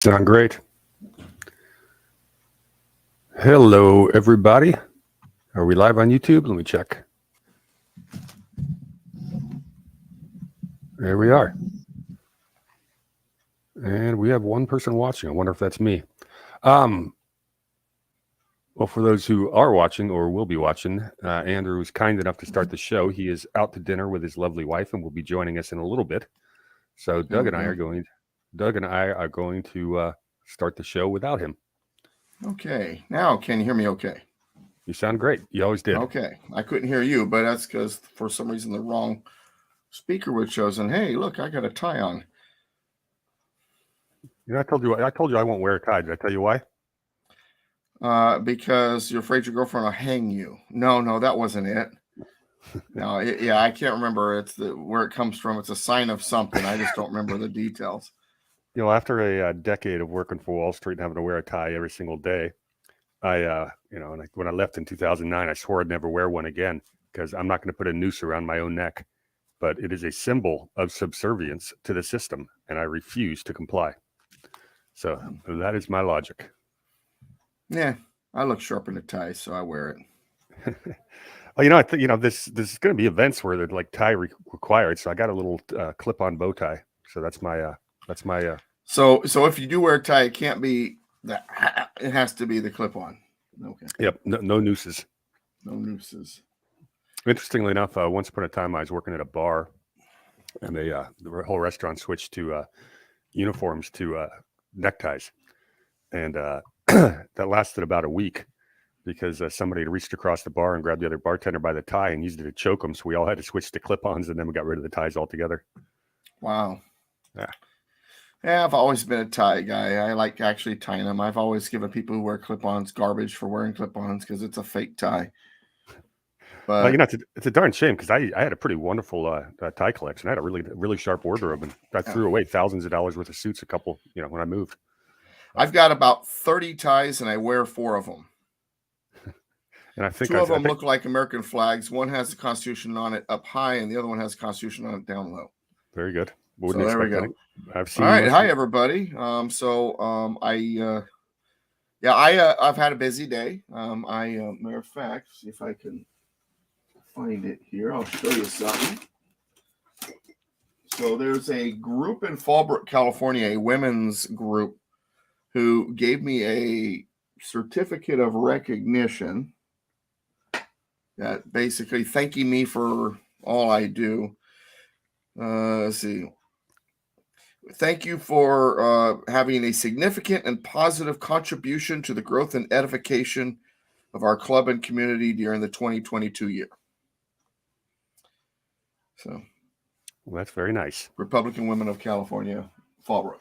Sound great. Hello, everybody. Are we live on YouTube? Let me check. There we are. And we have one person watching. I wonder if that's me. Um, well, for those who are watching or will be watching, Andrew was kind enough to start the show. He is out to dinner with his lovely wife and will be joining us in a little bit. So Doug and I are going to start the show without him. Okay. Now, can you hear me okay? You sound great. You always did. Okay. I couldn't hear you, but that's because for some reason the wrong speaker was chosen. Hey, look, I got a tie on. You know, I told you I won't wear a tie. Did I tell you why? Because you're afraid your girlfriend will hang you. No, that wasn't it. No, I can't remember. It's where it comes from. It's a sign of something. I just don't remember the details. You know, after a decade of working for Wall Street and having to wear a tie every single day, when I left in 2009, I swore I'd never wear one again because I'm not going to put a noose around my own neck. But it is a symbol of subservience to the system, and I refuse to comply. So that is my logic. Yeah, I look sharp in a tie, so I wear it. Well, I think this is going to be events where they're like tie required. So I got a little clip-on bow tie. So that's my So if you do wear a tie, it can't be that. It has to be the clip-on. Okay. Yep. No nooses. No nooses. Interestingly enough, once upon a time, I was working at a bar, and the whole restaurant switched to uniforms to neckties, and that lasted about a week because somebody had reached across the bar and grabbed the other bartender by the tie and used it to choke him. So we all had to switch to clip-ons, and then we got rid of the ties altogether. Wow. Yeah. Yeah, I've always been a tie guy. I like actually tying them. I've always given people who wear clip-ons garbage for wearing clip-ons because it's a fake tie. But it's a darn shame because I had a pretty wonderful tie collection. I had a really sharp wardrobe, and I threw away thousands of dollars worth of suits when I moved. I've got about 30 ties, and I wear 4 of them. And I think two of them look like American flags. One has the Constitution on it up high, and the other one has the Constitution on it down low. Very good. So there we go. I've seen. All right, hi everybody. I've had a busy day. Matter of fact, see if I can find it here. I'll show you something. So there's a group in Fallbrook, California, a women's group, who gave me a certificate of recognition that basically thanking me for all I do. Let's see. Thank you for having a significant and positive contribution to the growth and edification of our club and community during the 2022 year. So, well, that's very nice. Republican Women of California, Fallbrook.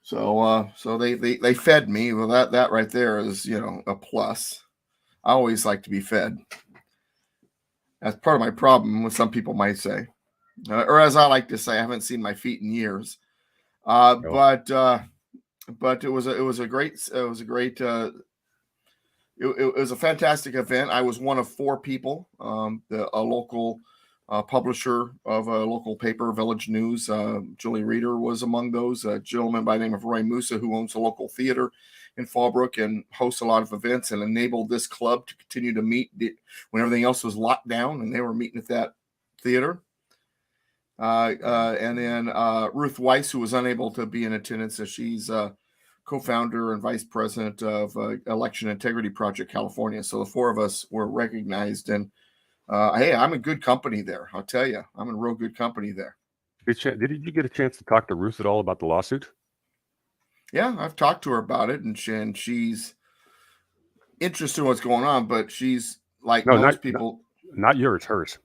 So they fed me. Well, that right there is a plus. I always like to be fed. That's part of my problem, what some people might say, or as I like to say, I haven't seen my feet in years. But it was a great it was a fantastic event. I was one of 4 people. A local publisher of a local paper, Village News, Julie Reeder, was among those. A gentleman by the name of Roy Musa, who owns a local theater in Fallbrook and hosts a lot of events and enabled this club to continue to meet when everything else was locked down, and they were meeting at that theater. And then Ruth Weiss, who was unable to be in attendance, as she's co-founder and vice president of Election Integrity Project California. So the 4 of us were recognized, and hey, I'm in good company there. I'll tell you, I'm in real good company there. Did you get a chance to talk to Ruth at all about the lawsuit? Yeah, I've talked to her about it, and she's interested in what's going on, but she's like most people. Not yours, hers.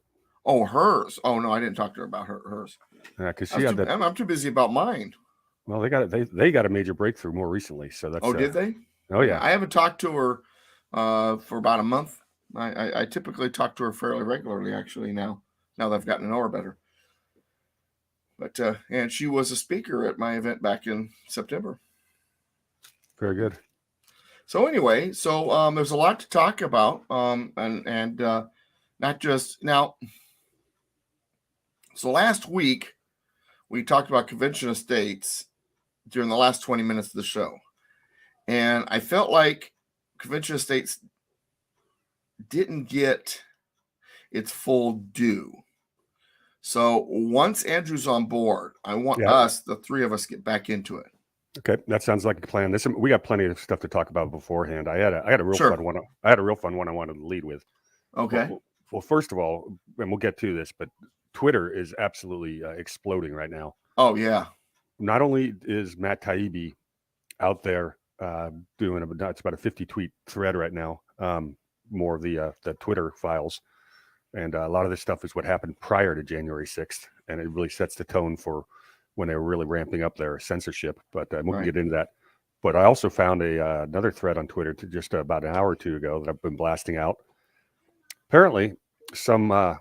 Oh, hers. Oh no, I didn't talk to her about hers. Yeah, because I'm too busy about mine. Well, they got a major breakthrough more recently, so that's. Oh, did they? Oh yeah. I haven't talked to her for about a month. I typically talk to her fairly regularly, actually. Now that I've gotten to know her better. But and she was a speaker at my event back in September. Very good. So anyway, there's a lot to talk about, and not just now. So last week we talked about Convention of States, during the last 20 minutes of the show. And I felt like Convention of States didn't get its full due. So once Andrew's on board, I want the three of us, get back into it. Okay, that sounds like a plan. We got plenty of stuff to talk about beforehand. I had a real Sure. fun one. I had a real fun one I wanted to lead with. Okay. Well, first of all, and we'll get to this, but Twitter is absolutely exploding right now. Oh yeah. Not only is Matt Taibbi out there doing it's about a 50 tweet thread right now, more of the Twitter files, and a lot of this stuff is what happened prior to January 6th, and it really sets the tone for when they were really ramping up their censorship. But we can get into that. But I also found another thread on Twitter just about an hour or two ago that I've been blasting out. Apparently, some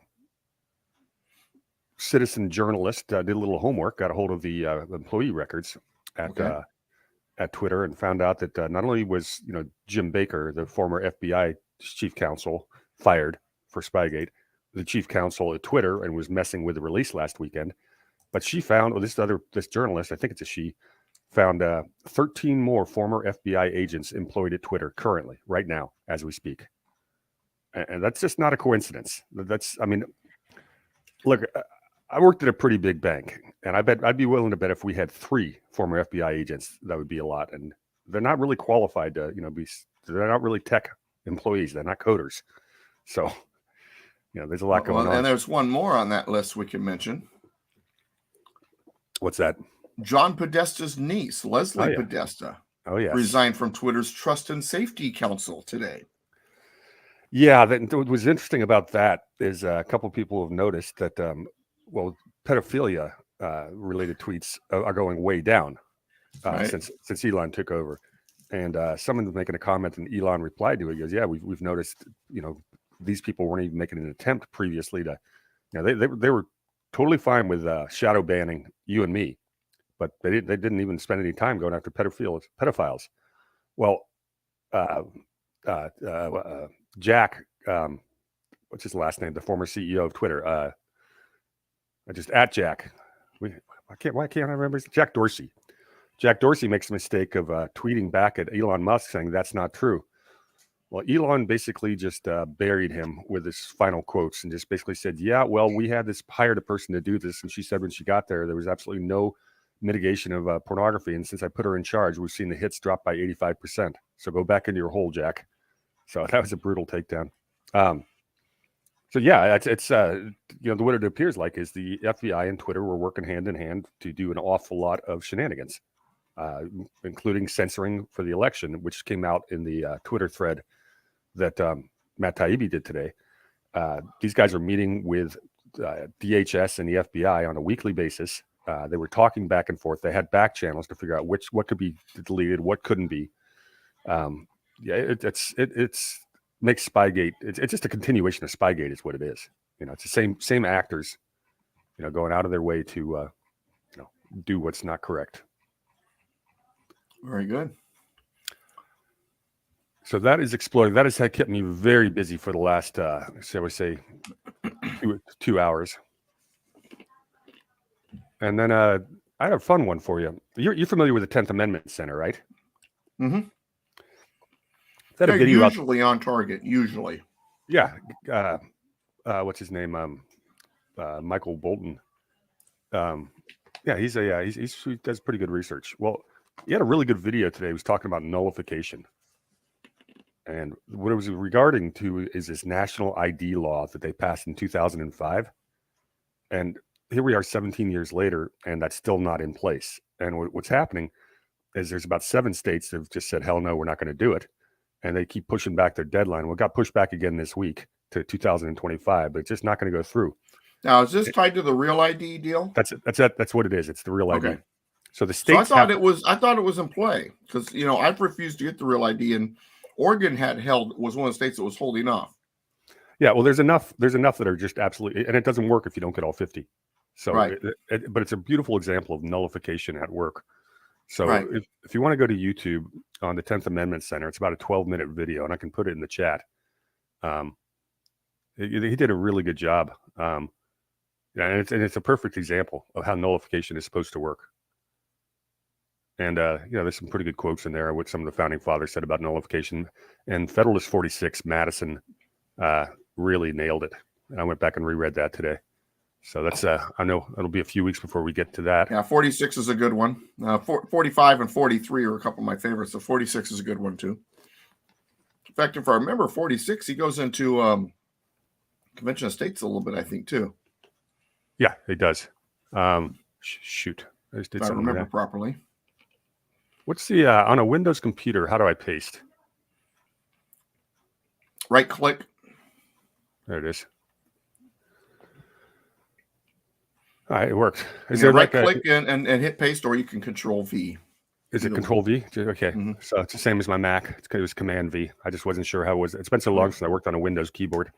citizen journalist did a little homework, got a hold of the employee records at Twitter, and found out that not only was Jim Baker, the former FBI chief counsel, fired for Spygate, the chief counsel at Twitter, and was messing with the release last weekend, but she found this journalist, I think it's a she, found 13 more former FBI agents employed at Twitter currently, right now, as we speak. And that's just not a coincidence. Look, I worked at a pretty big bank, and I'd be willing to bet if we had 3 former FBI agents, that would be a lot. And they're not really qualified to, they're not really tech employees. They're not coders. So, there's a lot going on. And there's one more on that list we can mention. What's that? John Podesta's niece, Leslie Podesta. Oh, yeah. Resigned from Twitter's Trust and Safety Council today. Yeah, what was interesting about that is a couple of people have noticed that, pedophilia related tweets are going way down since Elon took over. And someone was making a comment, and Elon replied to it. He goes, "Yeah, we've noticed. These people weren't even making an attempt previously to. They were totally fine with shadow banning you and me, but they didn't even spend any time going after pedophiles. Well, Jack, what's his last name? The former CEO of Twitter. Why can't I remember? Jack Dorsey. Jack Dorsey makes a mistake of tweeting back at Elon Musk saying that's not true. Well, Elon basically just buried him with his final quotes and just basically said, "Yeah, well, we had hired a person to do this, and she said when she got there was absolutely no mitigation of pornography, and since I put her in charge, we've seen the hits drop by 85%. So go back into your hole, Jack." So that was a brutal takedown. So yeah, it's what it appears like is the FBI and Twitter were working hand in hand to do an awful lot of shenanigans, including censoring for the election, which came out in the Twitter thread that Matt Taibbi did today. These guys are meeting with DHS and the FBI on a weekly basis. They were talking back and forth. They had back channels to figure out what could be deleted, what couldn't be. It's makes Spygate. It's just a continuation of Spygate, is what it is. It's the same actors, going out of their way to, do what's not correct. Very good. So that is exploding. That has kept me very busy for the last, shall we say, 2 hours. And then I had a fun one for you. You're familiar with the 10th Amendment Center, right? Mm-hmm. That a video usually on target. Usually. Yeah. What's his name? Michael Bolton. Yeah, he does pretty good research. Well, he had a really good video today. He was talking about nullification. And what it was regarding to is this national ID law that they passed in 2005. And here we are 17 years later, and that's still not in place. And what's happening is there's about 7 states that have just said, hell no, we're not going to do it. And they keep pushing back their deadline. Well, it got pushed back again this week to 2025, but it's just not going to go through. Now, is this tied to the Real ID deal? That's what it is. It's the Real ID. Okay. So the states. So I thought it was in play because I've refused to get the Real ID, and Oregon was one of the states that was holding off. Yeah, well, there's enough that are just absolutely, and it doesn't work if you don't get all 50. So, right. But it's a beautiful example of nullification at work. So right. if you want to go to YouTube on the 10th Amendment Center, it's about a 12-minute video, and I can put it in the chat. He did a really good job. And it's a perfect example of how nullification is supposed to work. And there's some pretty good quotes in there, what some of the founding fathers said about nullification. And Federalist 46, Madison, really nailed it. And I went back and reread that today. So that's I know it'll be a few weeks before we get to that. Yeah, 46 is a good one. 45 and 43 are a couple of my favorites. So 46 is a good one too. In fact, if I remember 46, he goes into Convention of States a little bit, I think, too. Yeah, it does. Shoot. I just did If I something remember there. properly. What's the on a Windows computer? How do I paste? Right click. There it is. All right, it worked. Is there there right click and hit paste, or you can Control V. Is it Control V? Okay, So it's the same as my Mac. It was Command V. I just wasn't sure how it was. It's been so long since I worked on a Windows keyboard.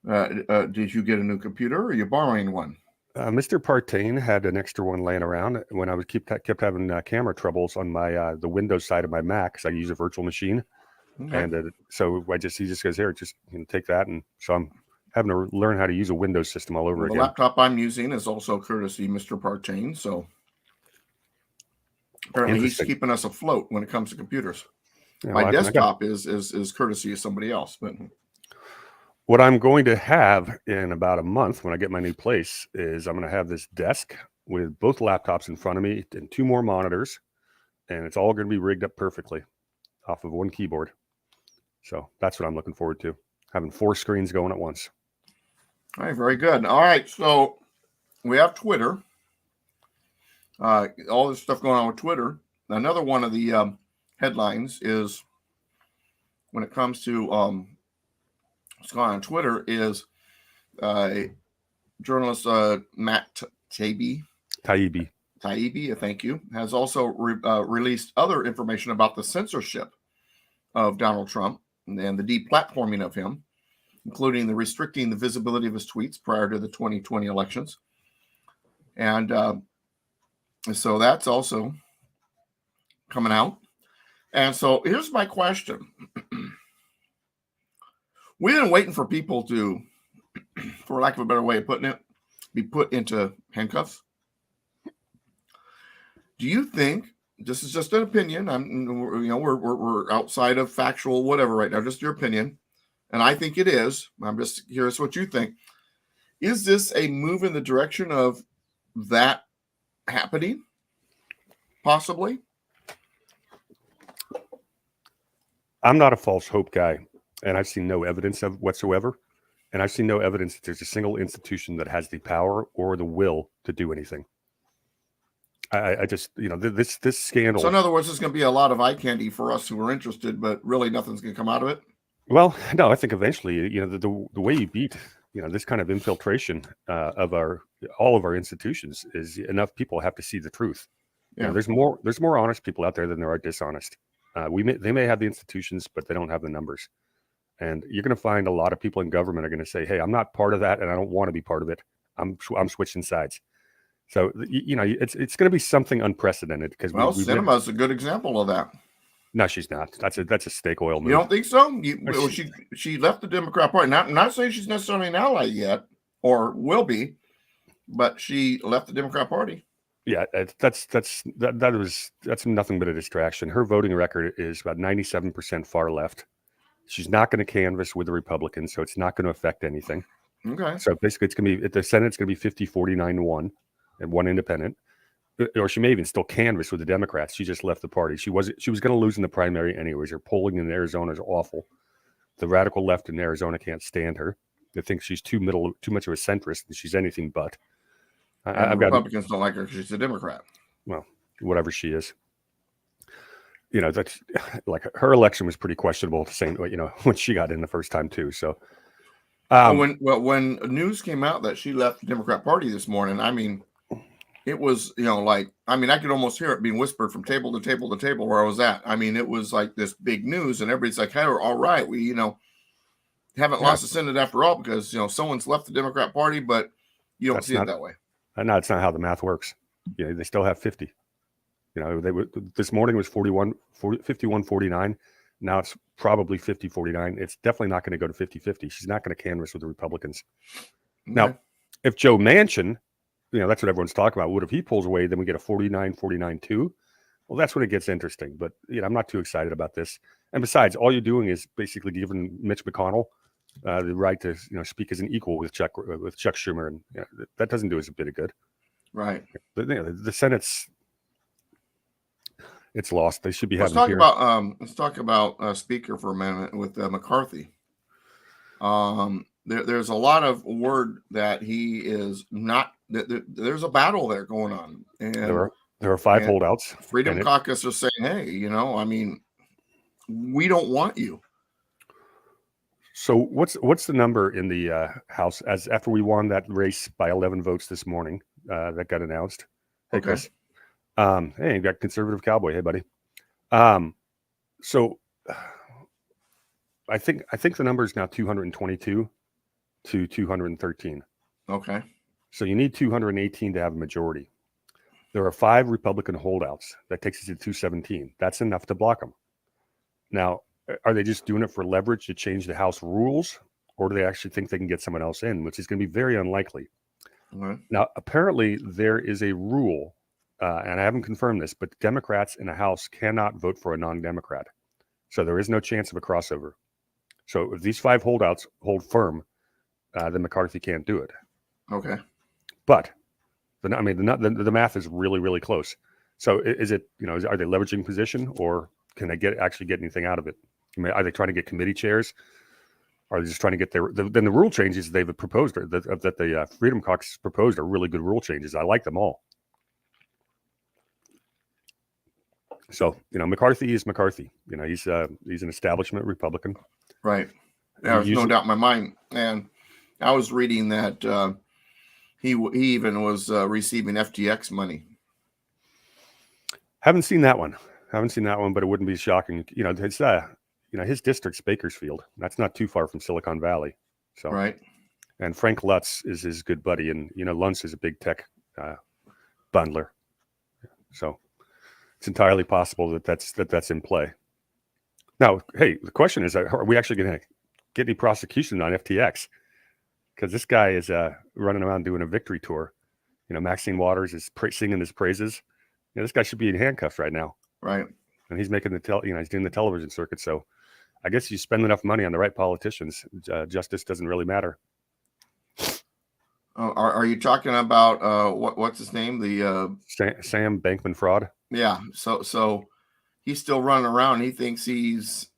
Did you get a new computer, or are you borrowing one? Mr. Partain had an extra one laying around when I was kept having camera troubles on my the Windows side of my Mac because I use a virtual machine, and so he just goes, here, just take that, and so I'm having to learn how to use a Windows system all over again. The laptop I'm using is also courtesy Mr. Partain, so apparently he's keeping us afloat when it comes to computers. Yeah, my desktop is courtesy of somebody else, but. What I'm going to have in about a month when I get my new place is I'm going to have this desk with both laptops in front of me and 2 more monitors, and it's all going to be rigged up perfectly off of one keyboard. So that's what I'm looking forward to, having 4 screens going at once. All right, very good. All right, so we have Twitter. All this stuff going on with Twitter. Another one of the headlines is when it comes to what's going on Twitter is journalist Matt Taibbi, thank you, has also released other information about the censorship of Donald Trump and the deplatforming of him, including the restricting the visibility of his tweets prior to the 2020 elections. And so that's also coming out. And so here's my question. We've been waiting for people to, for lack of a better way of putting it, be put into handcuffs. Do you think, this is just an opinion, we're outside of factual whatever right now, just your opinion, and I think it is. I'm just curious what you think. Is this a move in the direction of that happening? Possibly. I'm not a false hope guy, and I've seen no evidence of whatsoever. And I've seen no evidence that there's a single institution that has the power or the will to do anything. I just, this scandal. So in other words, there's going to be a lot of eye candy for us who are interested, but really nothing's going to come out of it. Well, no, I think eventually, the way you beat, this kind of infiltration of all of our institutions is enough people have to see the truth. Yeah. There's more honest people out there than there are dishonest. They may have the institutions, but they don't have the numbers. And you're going to find a lot of people in government are going to say, hey, I'm not part of that, and I don't want to be part of it. I'm switching sides. So, it's going to be something unprecedented. Because Sinema's a good example of that. No, she's not. That's a stake oil move. You don't think so? She left the Democrat Party. I'm not saying she's necessarily an ally yet, or will be, but she left the Democrat Party. Yeah, that's nothing but a distraction. Her voting record is about 97% far left. She's not going to canvass with the Republicans, so it's not going to affect anything. Okay. So basically, it's going to be at the Senate. It's going to be 50-49-1, and 1 independent. Or she may even still canvass with the Democrats. She just left the party. She was going to lose in the primary anyways. Her polling in Arizona is awful. The radical left in Arizona can't stand her. They think she's too much of a centrist, and she's anything but. Republicans don't like her because she's a Democrat. Well, whatever she is. That's like her election was pretty questionable. The same, when she got in the first time too. So, when news came out that she left the Democrat Party this morning, I mean, it was I could almost hear it being whispered from table to table to table where I was at. I mean, it was like this big news, and everybody's like, "Hey, all right, we haven't lost the Senate after all because someone's left the Democrat Party," but you don't see it that way. No, it's not how the math works. They still have 50. This morning was 51-49. Now it's probably 50-49. It's definitely not going to go to 50-50. She's not going to canvass with the Republicans. Okay. Now, if Joe Manchin, that's what everyone's talking about. What if he pulls away? Then we get a 49-49-2. Well, that's when it gets interesting. But I'm not too excited about this. And besides, all you're doing is basically giving Mitch McConnell the right to speak as an equal with Chuck Schumer, and that doesn't do us a bit of good. Right. The Senate's it's lost. They should be Let's having talk about Speaker for a minute with McCarthy. There's a lot of word that he is not. There's a battle there going on, and there are 5 holdouts. Freedom Caucus are saying, "Hey, I mean, we don't want you." So what's the number in the House as after we won that race by 11 votes this morning? That got announced. Hey, okay. Chris. Hey, you got conservative cowboy. Hey, buddy. So I think the number is now 222 to 213. Okay. So you need 218 to have a majority. There are 5 Republican holdouts. That takes us to 217. That's enough to block them. Now, are they just doing it for leverage to change the House rules, or do they actually think they can get someone else in, which is going to be very unlikely? Okay. Now, apparently there is a rule, and I haven't confirmed this, but Democrats in the House cannot vote for a non-Democrat. So there is no chance of a crossover. So if these 5 holdouts hold firm, then McCarthy can't do it. Okay. But the math is really, really close. So is it, are they leveraging position, or can they actually get anything out of it? I mean, are they trying to get committee chairs? Are they just trying to get then the rule changes they've proposed, that the Freedom Caucus proposed, are really good rule changes. I like them all. So, McCarthy is McCarthy. He's an establishment Republican. Right. There's no doubt in my mind. And I was reading that he even was receiving FTX money. Haven't seen that one, but it wouldn't be shocking. His district's Bakersfield. That's not too far from Silicon Valley. So right. And Frank Lutz is his good buddy, and Lutz is a big tech bundler. So it's entirely possible that's in play. Now, hey, the question is, are we actually going to get any prosecution on FTX? Because this guy is running around doing a victory tour. Maxine Waters is singing his praises. This guy should be in handcuffs right now. Right. And he's making he's doing the television circuit. So I guess you spend enough money on the right politicians, justice doesn't really matter. Are you talking about what's his name? The Sam Bankman-Fried. Yeah. So he's still running around. He thinks he's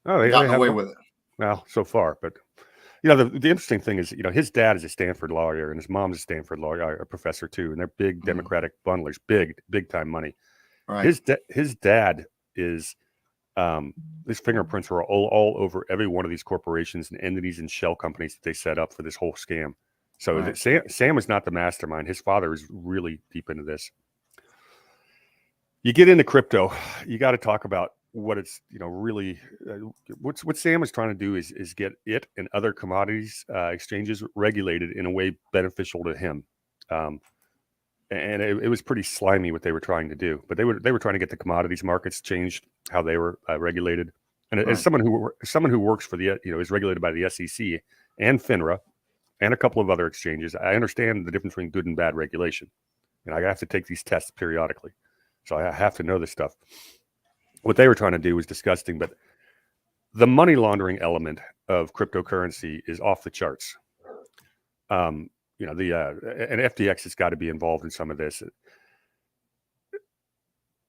gotten away with it. Well, so far, but the interesting thing is, his dad is a Stanford lawyer and his mom's a Stanford lawyer, a professor too, and they're big Democratic bundlers, big time money. Right. His dad is his fingerprints are all over every one of these corporations and entities and shell companies that they set up for this whole scam. So right. Sam is not the mastermind. His father is really deep into this. You get into crypto, you got to talk about what it's really what Sam is trying to do is get it and other commodities exchanges regulated in a way beneficial to him. And it was pretty slimy what they were trying to do, but they were trying to get the commodities markets changed, how they were regulated. And right. As someone who works for the is regulated by the SEC and FINRA and a couple of other exchanges, I understand the difference between good and bad regulation, and I have to take these tests periodically, so I have to know this stuff. What they were trying to do was disgusting, but the money laundering element of cryptocurrency is off the charts. And FTX has got to be involved in some of this.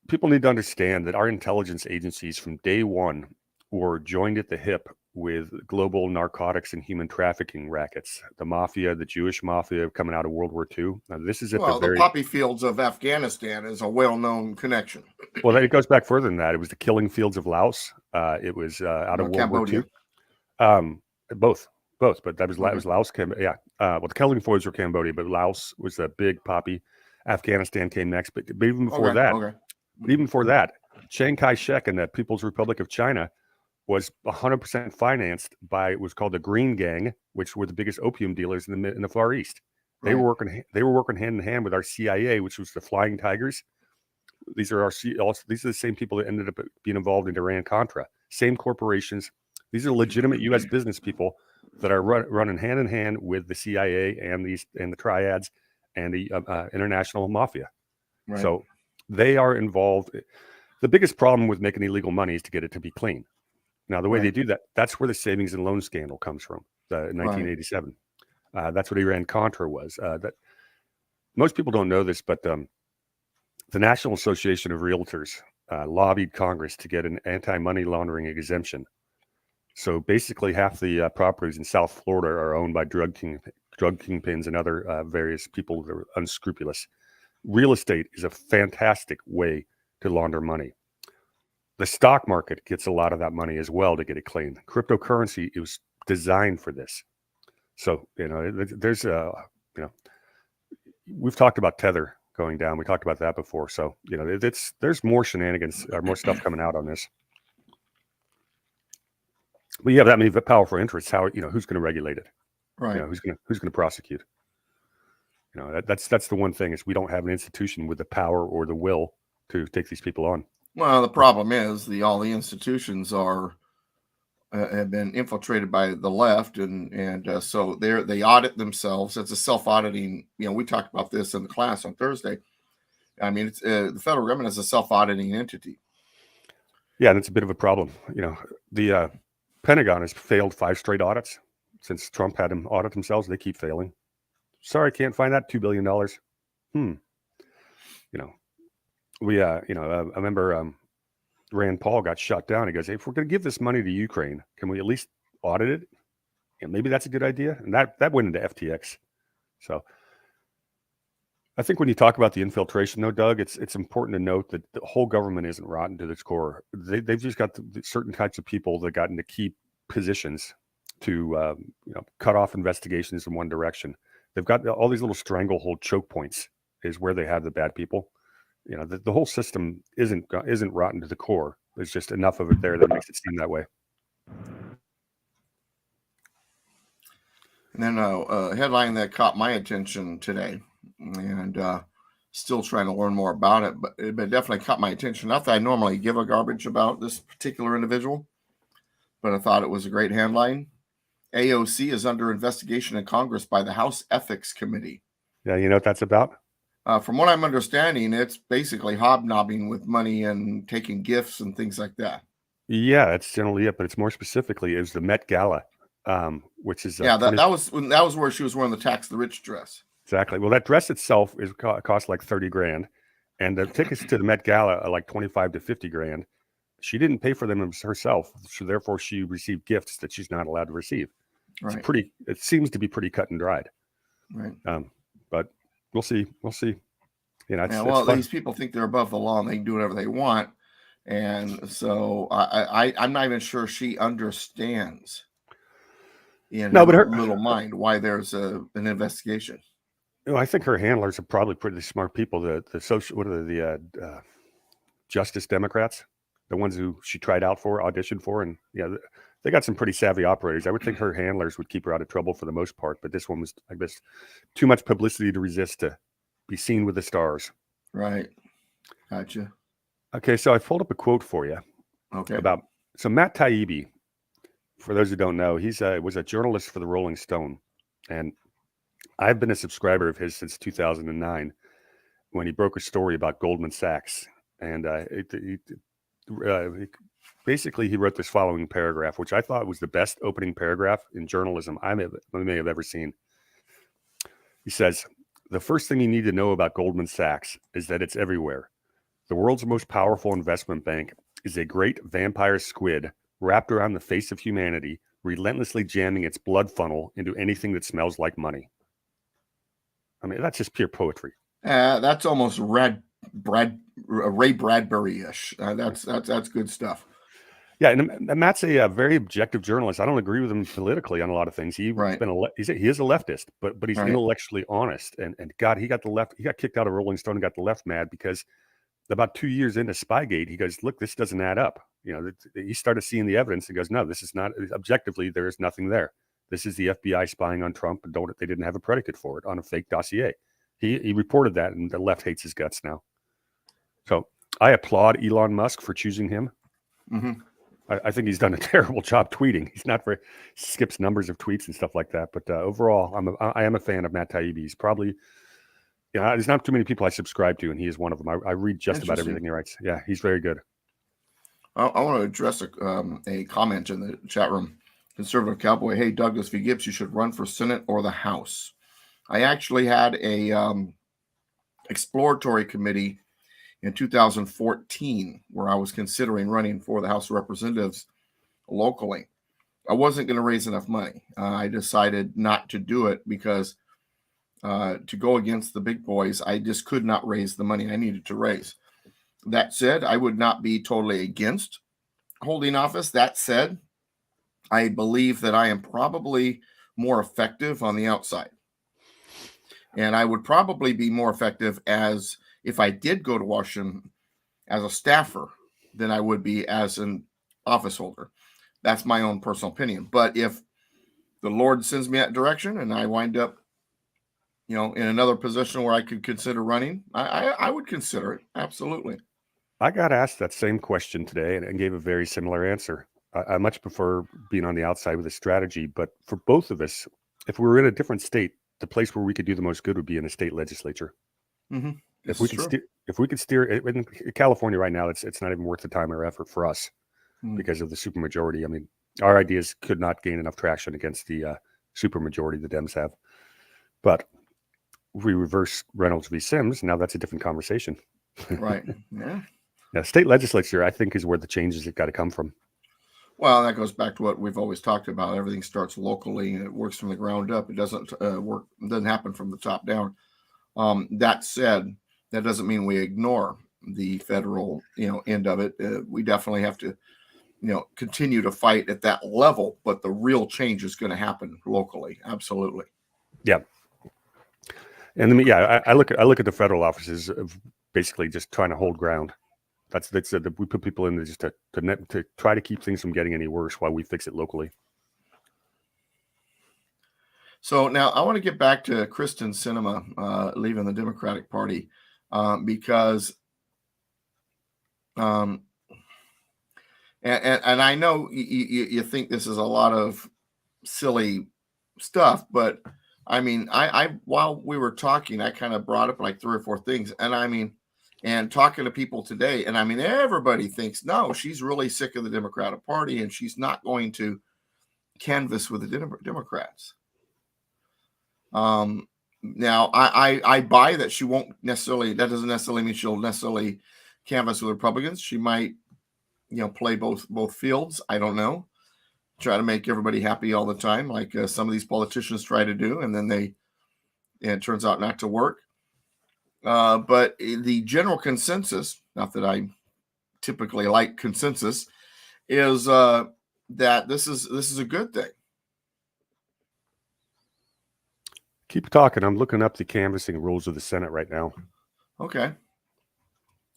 People need to understand that our intelligence agencies from day one were joined at the hip with global narcotics and human trafficking rackets. The mafia, the Jewish mafia coming out of World War II. Now, this is the poppy fields of Afghanistan is a well-known connection. Well, it goes back further than that. It was the killing fields of Laos. It was out of World Cambodia. War II. Both, but that was Laos. Yeah. Well, the killing fields were Cambodia, but Laos was the big poppy. Afghanistan came next, but even before that, Chiang Kai-shek and the People's Republic of China was 100% financed by it was called the Green Gang, which were the biggest opium dealers in the Far East. They were working hand in hand with our CIA, which was the Flying Tigers. These are the same people that ended up being involved in Iran-Contra. Same corporations. These are legitimate U.S. business people that are running hand in hand with the CIA and the triads and the international mafia. Right. So they are involved. The biggest problem with making illegal money is to get it to be clean. Now, the way they do that, that's where the savings and loan scandal comes from, in 1987. That's what Iran-Contra was. That most people don't know this, but the National Association of Realtors lobbied Congress to get an anti-money laundering exemption. So basically, half the properties in South Florida are owned by drug kingpins and other various people that are unscrupulous. Real estate is a fantastic way to launder money. The stock market gets a lot of that money as well to get it clean. Cryptocurrency is designed for this. So, there's we've talked about Tether going down. We talked about that before. So, there's more shenanigans or more stuff coming out on this. But you have that many powerful interests. How, who's going to regulate it? Right. Who's going to prosecute? That's the one thing is we don't have an institution with the power or the will to take these people on. Well, the problem is all the institutions have been infiltrated by the left, and so they audit themselves. It's a self-auditing. We talked about this in the class on Thursday. I mean, it's the federal government is a self-auditing entity. Yeah, and it's a bit of a problem. The Pentagon has failed 5 straight audits since Trump had them audit themselves. They keep failing. Sorry, can't find that $2 billion. I remember Rand Paul got shut down. He goes, hey, if we're going to give this money to Ukraine, can we at least audit it? And maybe that's a good idea. And that went into FTX. So I think when you talk about the infiltration, though, Doug, it's important to note that the whole government isn't rotten to its core. They've just got certain types of people that got into key positions to cut off investigations in one direction. They've got all these little stranglehold choke points is where they have the bad people. The whole system isn't rotten to the core. There's just enough of it there that makes it seem that way. And then a headline that caught my attention today, and still trying to learn more about it, but it definitely caught my attention. Not that I normally give a garbage about this particular individual, but I thought it was a great headline. AOC is under investigation in Congress by the House Ethics Committee. Yeah, you know what that's about? From what I'm understanding, it's basically hobnobbing with money and taking gifts and things like that. Yeah, that's generally it, but it's more specifically is the Met Gala, which is that was where she was wearing the tax the rich dress. Exactly. Well, that dress itself cost like $30,000, and the tickets to the Met Gala are like $25,000 to $50,000. She didn't pay for them herself, so therefore she received gifts that she's not allowed to receive. Right. It seems to be pretty cut and dried. Right. But we'll see. These people think they're above the law and they can do whatever they want, and so I'm not even sure she understands her little mind why there's an investigation. I think her handlers are probably pretty smart people. The Justice Democrats, the ones who she auditioned for, and they got some pretty savvy operators. I would think her handlers would keep her out of trouble for the most part, but this one was, I guess, too much publicity to resist to be seen with the stars. Right. Gotcha. Okay, so I pulled up a quote for you. Okay. So Matt Taibbi, for those who don't know, he's was a journalist for the Rolling Stone, and I've been a subscriber of his since 2009 when he broke a story about Goldman Sachs, and basically he wrote this following paragraph, which I thought was the best opening paragraph in journalism I may have ever seen. He says, "The first thing you need to know about Goldman Sachs is that it's everywhere. The world's most powerful investment bank is a great vampire squid wrapped around the face of humanity, relentlessly jamming its blood funnel into anything that smells like money." I mean, that's just pure poetry. That's almost Ray Bradbury-ish. That's good stuff. Yeah, and Matt's a very objective journalist. I don't agree with him politically on a lot of things. He is a leftist, but he's intellectually honest. And God, he got kicked out of Rolling Stone and got the left mad because about 2 years into Spygate, he goes, "Look, this doesn't add up." He started seeing the evidence and goes, "No, this is not objectively. There is nothing there. This is the FBI spying on Trump, and they didn't have a predicate for it on a fake dossier." He reported that, and the left hates his guts now. So I applaud Elon Musk for choosing him. Mm-hmm. I think he's done a terrible job tweeting. He's not very skips numbers of tweets and stuff like that. But overall, I am a fan of Matt Taibbi. He's probably Yeah, there's not too many people I subscribe to, and he is one of them. I read just about everything he writes. Yeah, he's very good. I want to address a comment in the chat room. Conservative Cowboy, hey, Douglas V. Gibbs, you should run for Senate or the House. I actually had a exploratory committee in 2014 where I was considering running for the House of Representatives locally. I wasn't going to raise enough money. I decided not to do it because to go against the big boys, I just could not raise the money I needed to raise. That said, I would not be totally against holding office. That said, I believe that I am probably more effective on the outside. And I would probably be more effective as if I did go to Washington as a staffer than I would be as an office holder. That's my own personal opinion. But if the Lord sends me that direction and I wind up, in another position where I could consider running, I would consider it. Absolutely. I got asked that same question today and gave a very similar answer. I much prefer being on the outside with a strategy, but for both of us, if we were in a different state, the place where we could do the most good would be in a state legislature. Mm-hmm. If we could steer in California right now, it's not even worth the time or effort for us because of the supermajority. I mean, our ideas could not gain enough traction against the supermajority the Dems have. But if we reverse Reynolds v. Sims, now that's a different conversation. Right. Yeah. Yeah, state legislature, I think, is where the changes have got to come from. Well, that goes back to what we've always talked about. Everything starts locally and it works from the ground up. It doesn't work. It doesn't happen from the top down. That said, that doesn't mean we ignore the federal, end of it. We definitely have to, continue to fight at that level. But the real change is going to happen locally. Absolutely. Yeah. And then, I look at the federal offices of basically just trying to hold ground. That's we put people in there just to try to keep things from getting any worse while we fix it locally. So now I want to get back to Kristen Sinema leaving the Democratic Party because, and I know you think this is a lot of silly stuff, but I mean, I while we were talking, I kind of brought up like 3 or 4 things, and I mean, and talking to people today, and I mean, everybody thinks no, she's really sick of the Democratic Party, and she's not going to canvass with the Democrats. Now I buy that she won't necessarily. That doesn't necessarily mean she'll necessarily canvass with Republicans. She might, play both fields. I don't know. Try to make everybody happy all the time, like some of these politicians try to do, and then it turns out not to work. But the general consensus, not that I typically like consensus, is that this is a good thing. Keep talking. I'm looking up the canvassing rules of the Senate right now. Okay.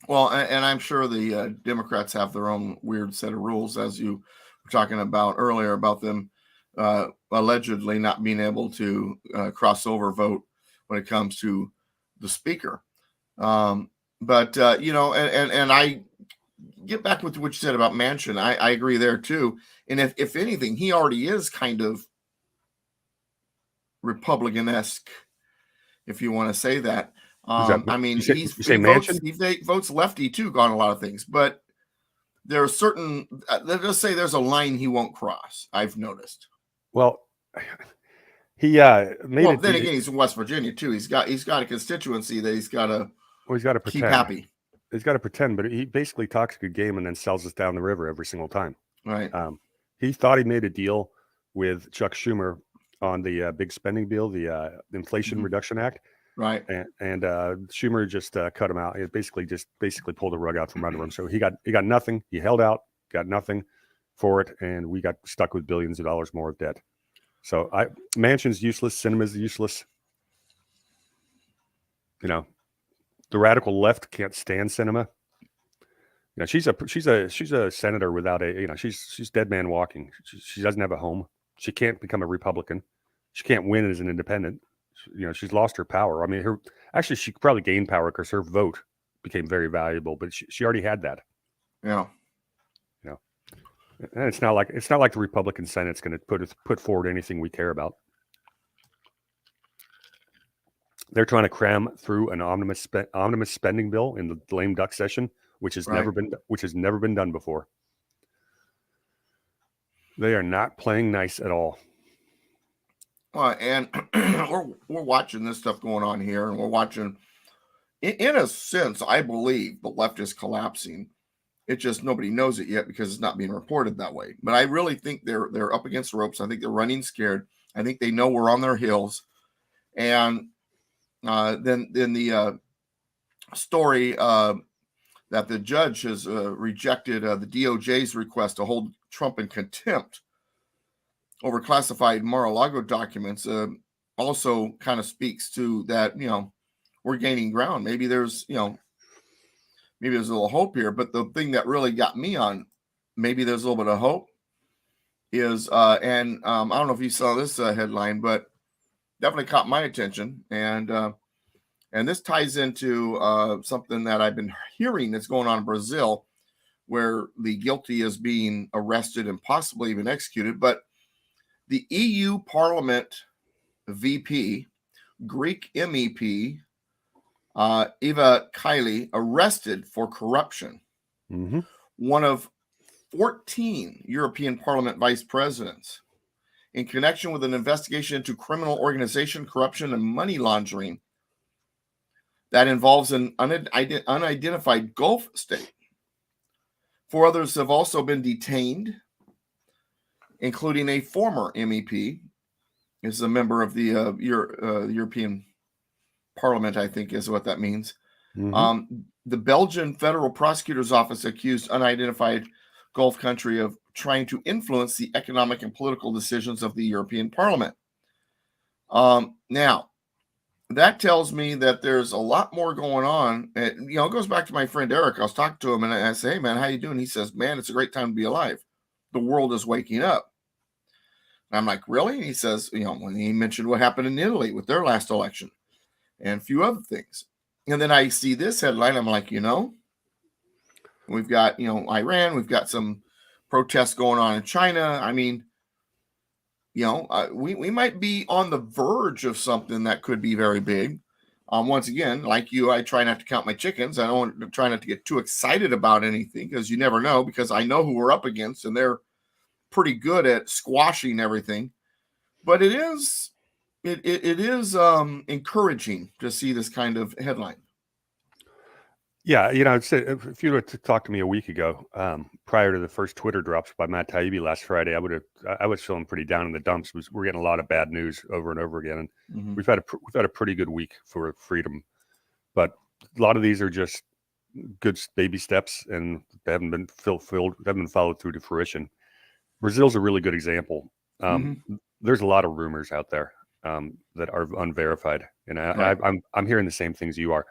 Well, and I'm sure the Democrats have their own weird set of rules, as you were talking about earlier, about them allegedly not being able to crossover vote when it comes to the speaker. But and I get back with what you said about Manchin. I agree there too. And if anything, he already is kind of Republican-esque, if you want to say that. I mean, he votes lefty too on a lot of things, but there are certain. Let's say there's a line he won't cross. I've noticed. Well, he made. Well, then again, he's in West Virginia too. He's got a constituency that he's got to. Well, he's got to keep happy. He's got to pretend, but he basically talks a good game and then sells us down the river every single time. Right. He thought he made a deal with Chuck Schumer on the big spending bill, the Inflation Reduction Act. Right. And Schumer just cut him out. It basically pulled the rug out from under him. So he got nothing. He held out, got nothing for it, and we got stuck with billions of dollars more of debt. So Manchin's useless. Sinema's useless. The radical left can't stand Sinema. She's a senator without she's dead man walking. She doesn't have a home. She can't become a Republican. She can't win as an independent. She's lost her power. I mean, she probably gained power because her vote became very valuable, but she already had that. Yeah. And it's not like the Republican Senate's going to put forward anything we care about. They're trying to cram through an omnibus spending bill in the lame duck session, which has never been done before. They are not playing nice at all. And we're watching this stuff going on here, and we're watching. In a sense, I believe the left is collapsing. It just nobody knows it yet because it's not being reported that way. But I really think they're up against the ropes. I think they're running scared. I think they know we're on their heels. And then the story that the judge has rejected the DOJ's request to hold Trump in contempt over classified Mar-a-Lago documents also kind of speaks to that, we're gaining ground. Maybe there's a little hope here. But the thing that really got me on, maybe there's a little bit of hope, is, I don't know if you saw this headline, but definitely caught my attention. And this ties into something that I've been hearing that's going on in Brazil, where the guilty is being arrested and possibly even executed. But the EU Parliament VP, Greek MEP, Eva Kaili, arrested for corruption. Mm-hmm. One of 14 European Parliament vice presidents, in connection with an investigation into criminal organization, corruption, and money laundering that involves an unidentified Gulf state. 4 others have also been detained, including a former MEP, is a member of the European Parliament, I think is what that means. Mm-hmm. The Belgian Federal Prosecutor's Office accused unidentified Gulf country of trying to influence the economic and political decisions of the European Parliament. Now, that tells me that there's a lot more going on. It goes back to my friend Eric. I was talking to him and I say, hey, man, how you doing? He says, man, it's a great time to be alive. The world is waking up. And I'm like, really? And he says, when he mentioned what happened in Italy with their last election and a few other things. And then I see this headline. I'm like, we've got, Iran. We've got some protests going on in China. I mean, we might be on the verge of something that could be very big. Once again, like you, I try not to count my chickens. I don't try not to get too excited about anything because you never know, because I know who we're up against and they're pretty good at squashing everything. But it is encouraging to see this kind of headline. Yeah, if you were to talk to me a week ago, prior to the first Twitter drops by Matt Taibbi last Friday, I was feeling pretty down in the dumps. We're getting a lot of bad news over and over again, and Mm-hmm. we've had a pretty good week for freedom, but a lot of these are just good baby steps, and they haven't been followed through to fruition. Brazil's a really good example. There's a lot of rumors out there that are unverified, and I'm hearing the same things you are.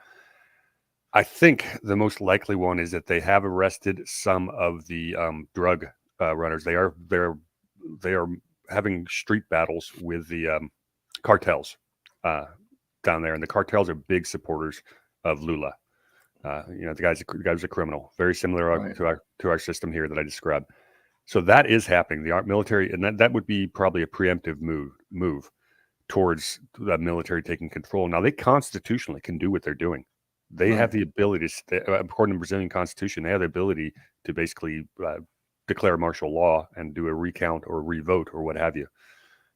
I think the most likely one is that they have arrested some of the drug runners. They are having street battles with the cartels down there, and the cartels are big supporters of Lula. The guy's a criminal, very similar to our system here that I described. So that is happening. The military, and that would be probably a preemptive move towards the military taking control. Now, they constitutionally can do what they're doing. They have the ability to, according to the Brazilian Constitution, they have the ability to basically declare martial law and do a recount or revote or what have you.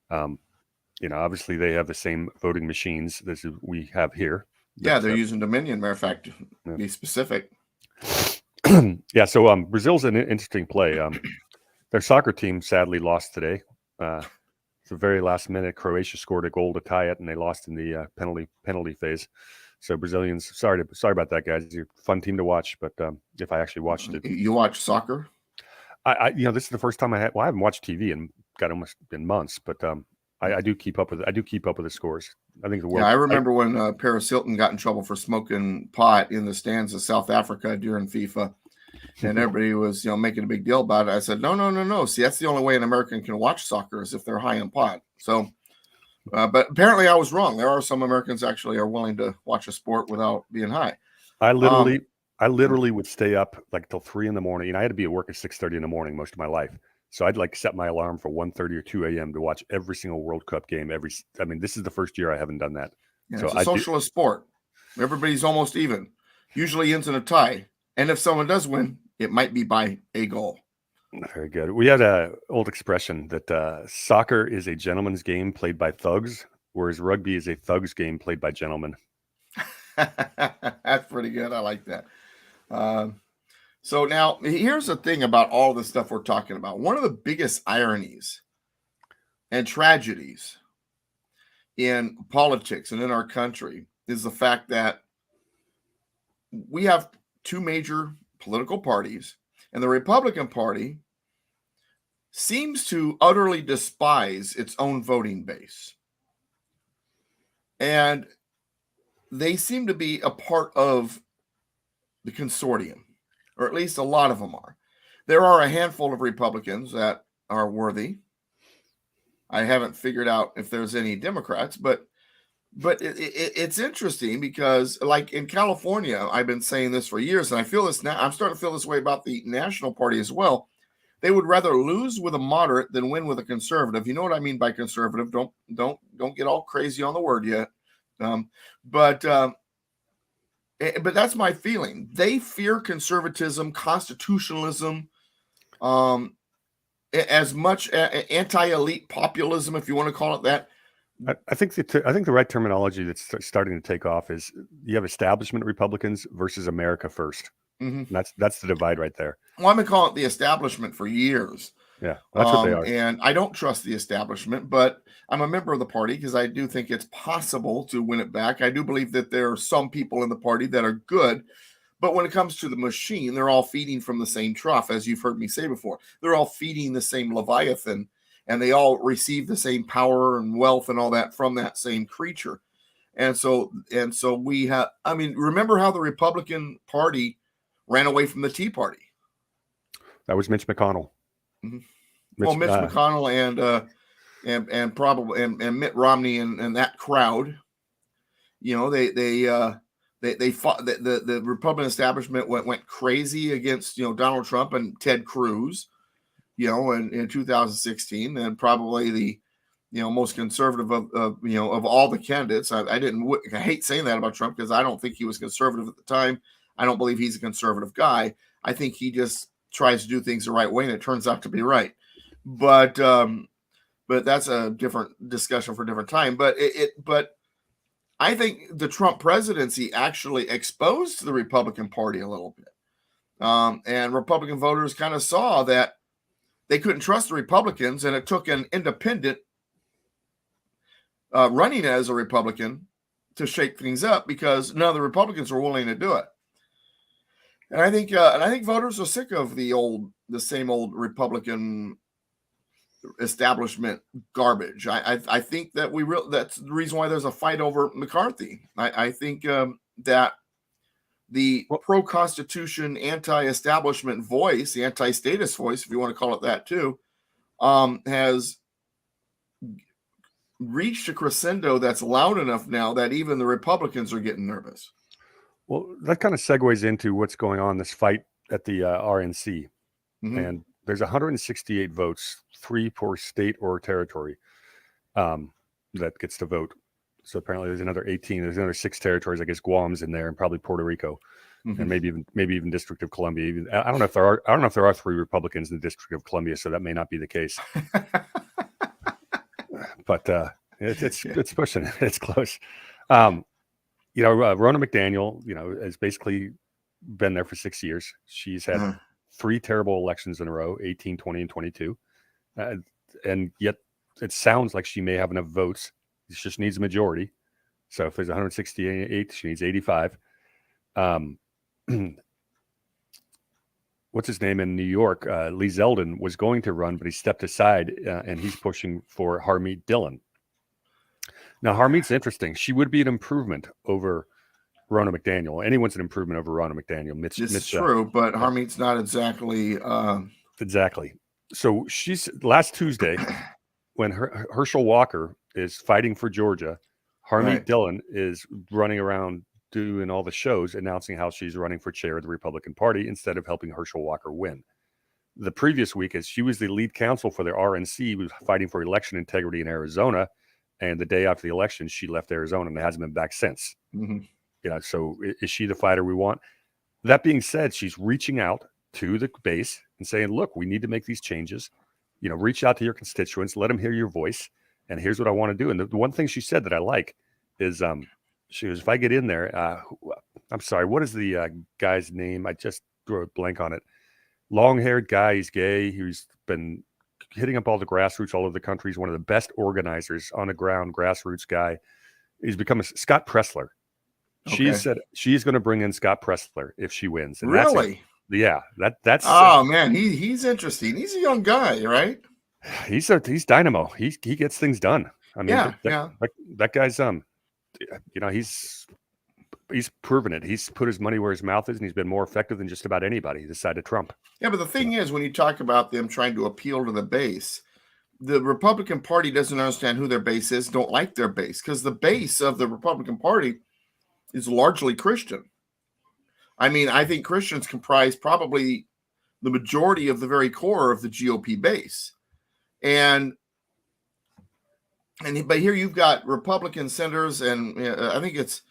Obviously they have the same voting machines as we have here. Yeah, they're using Dominion, matter of fact, to be specific. Yeah, so Brazil's an interesting play. Their soccer team sadly lost today. The very last minute, Croatia scored a goal to tie it, and they lost in the penalty phase. So Brazilians, sorry about that, guys. You're a fun team to watch, but if I actually watched it, you watch soccer? This is the first time I haven't watched TV in almost been months, but I do keep up with the scores. I think the world. Yeah, I remember when Paris Hilton got in trouble for smoking pot in the stands of South Africa during FIFA, and everybody was making a big deal about it. I said, no. See, that's the only way an American can watch soccer is if they're high on pot. So. But apparently I was wrong. There are some Americans actually are willing to watch a sport without being high. I literally would stay up like till 3 a.m. I had to be at work at 6:30 in the morning most of my life. So I'd like set my alarm for 1:30 or 2 a.m. to watch every single World Cup game. This is the first year I haven't done that. Yeah, So it's a I do. socialist sport. Everybody's almost even. Usually ends in a tie. And if someone does win, it might be by a goal. Very good. We had a old expression that soccer is a gentleman's game played by thugs, whereas rugby is a thug's game played by gentlemen. That's pretty good. I like that. So now here's the thing about all the stuff we're talking about. One of the biggest ironies and tragedies in politics and in our country is the fact that we have two major political parties, and the Republican Party seems to utterly despise its own voting base. And they seem to be a part of the consortium, or at least a lot of them are. There are a handful of Republicans that are worthy. I haven't figured out if there's any Democrats, but it's interesting because, like in California, I've been saying this for years, and I feel this now. I'm starting to feel this way about the National Party as well. They would rather lose with a moderate than win with a conservative. You know what I mean by conservative? Don't get all crazy on the word yet. But that's my feeling. They fear conservatism, constitutionalism, as much anti-elite populism, if you want to call it that. I think the right terminology that's starting to take off is you have establishment Republicans versus America first. Mm-hmm. That's the divide right there. Well, I've been calling it the establishment for years. Yeah, that's what they are. And I don't trust the establishment, but I'm a member of the party because I do think it's possible to win it back. I do believe that there are some people in the party that are good, but when it comes to the machine, they're all feeding from the same trough, as you've heard me say before. They're all feeding the same Leviathan, and they all receive the same power and wealth and all that from that same creature. And so we have, I mean, remember how the Republican Party ran away from the Tea Party? That was Mitch McConnell. Mm-hmm. Mitch McConnell and probably and Mitt Romney and that crowd. You know, they fought the Republican establishment went crazy against Donald Trump and Ted Cruz. In 2016, and probably the most conservative of all the candidates. I hate saying that about Trump because I don't think he was conservative at the time. I don't believe he's a conservative guy. I think he just tries to do things the right way, and it turns out to be right. But that's a different discussion for a different time. But I think the Trump presidency actually exposed the Republican Party a little bit, and Republican voters kind of saw that they couldn't trust the Republicans, and it took an independent running as a Republican to shake things up because none of the Republicans were willing to do it. And I think voters are sick of the same old Republican establishment garbage. I think that that's the reason why there's a fight over McCarthy. I think that the pro-constitution, anti-establishment voice, the anti-statist voice, if you want to call it that too, has reached a crescendo that's loud enough now that even the Republicans are getting nervous. Well, that kind of segues into what's going on, this fight at the RNC. Mm-hmm. And there's 168 votes, 3 per state or territory that gets to vote. So apparently there's another 18. There's another 6 territories. I guess Guam's in there, and probably Puerto Rico, mm-hmm. and maybe even District of Columbia. I don't know if there are 3 Republicans in the District of Columbia, so that may not be the case. But it's pushing it. It's close. Ronna McDaniel, has basically been there for 6 years. She's had 3 terrible elections in a row, 18, 20, and 22. And yet it sounds like she may have enough votes. She just needs a majority. So if there's 168, she needs 85. What's his name in New York? Lee Zeldin was going to run, but he stepped aside, and he's pushing for Harmeet Dillon. Now, Harmeet's interesting. She would be an improvement over Ronna McDaniel. Anyone's an improvement over Ronna McDaniel. It's true, but Harmeet's not exactly. Exactly. So she's last Tuesday when Herschel Walker is fighting for Georgia. Harmeet Dillon is running around doing all the shows, announcing how she's running for chair of the Republican Party instead of helping Herschel Walker win. The previous week, as she was the lead counsel for their RNC, was fighting for election integrity in Arizona, And the day after the election, she left Arizona and hasn't been back since. Mhm. So is she the fighter we want? That being said, she's reaching out to the base and saying, look, we need to make these changes. Reach out to your constituents, let them hear your voice. And here's what I want to do. And the one thing she said that I like is she goes, if I get in there, I'm sorry, what is the guy's name? I just drew a blank on it. Long-haired guy, he's gay. He's been hitting up all the grassroots all over the country. He's one of the best organizers on the ground, grassroots guy. He's become Scott Pressler. She Okay. said she's going to bring in Scott Pressler if she wins. And Really? That's Oh man, he's interesting. He's a young guy, right? he's dynamo. He gets things done. I mean, Yeah. that guy's he's proven it. He's put his money where his mouth is, and he's been more effective than just about anybody this side of Trump. Yeah, but the thing is, when you talk about them trying to appeal to the base, the Republican Party doesn't understand who their base is, don't like their base, because the base of the Republican Party is largely Christian. I mean, I think Christians comprise probably the majority of the very core of the GOP base. But here you've got Republican senators, and I think it's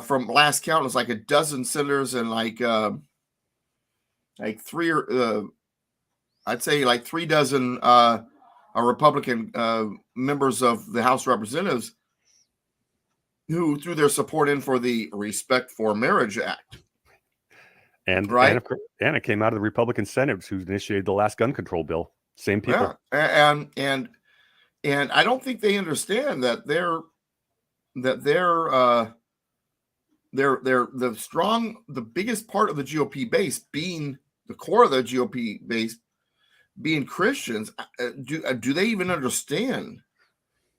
from last count, it's like a dozen senators and like three or I'd say like 3 dozen Republican members of the House of Representatives who threw their support in for the Respect for Marriage Act. And right, and it came out of the Republican senators who initiated the last gun control bill. Same people. Yeah, and I don't think they understand that they're the biggest part of the GOP base being the core of the GOP base being Christians. Do they even understand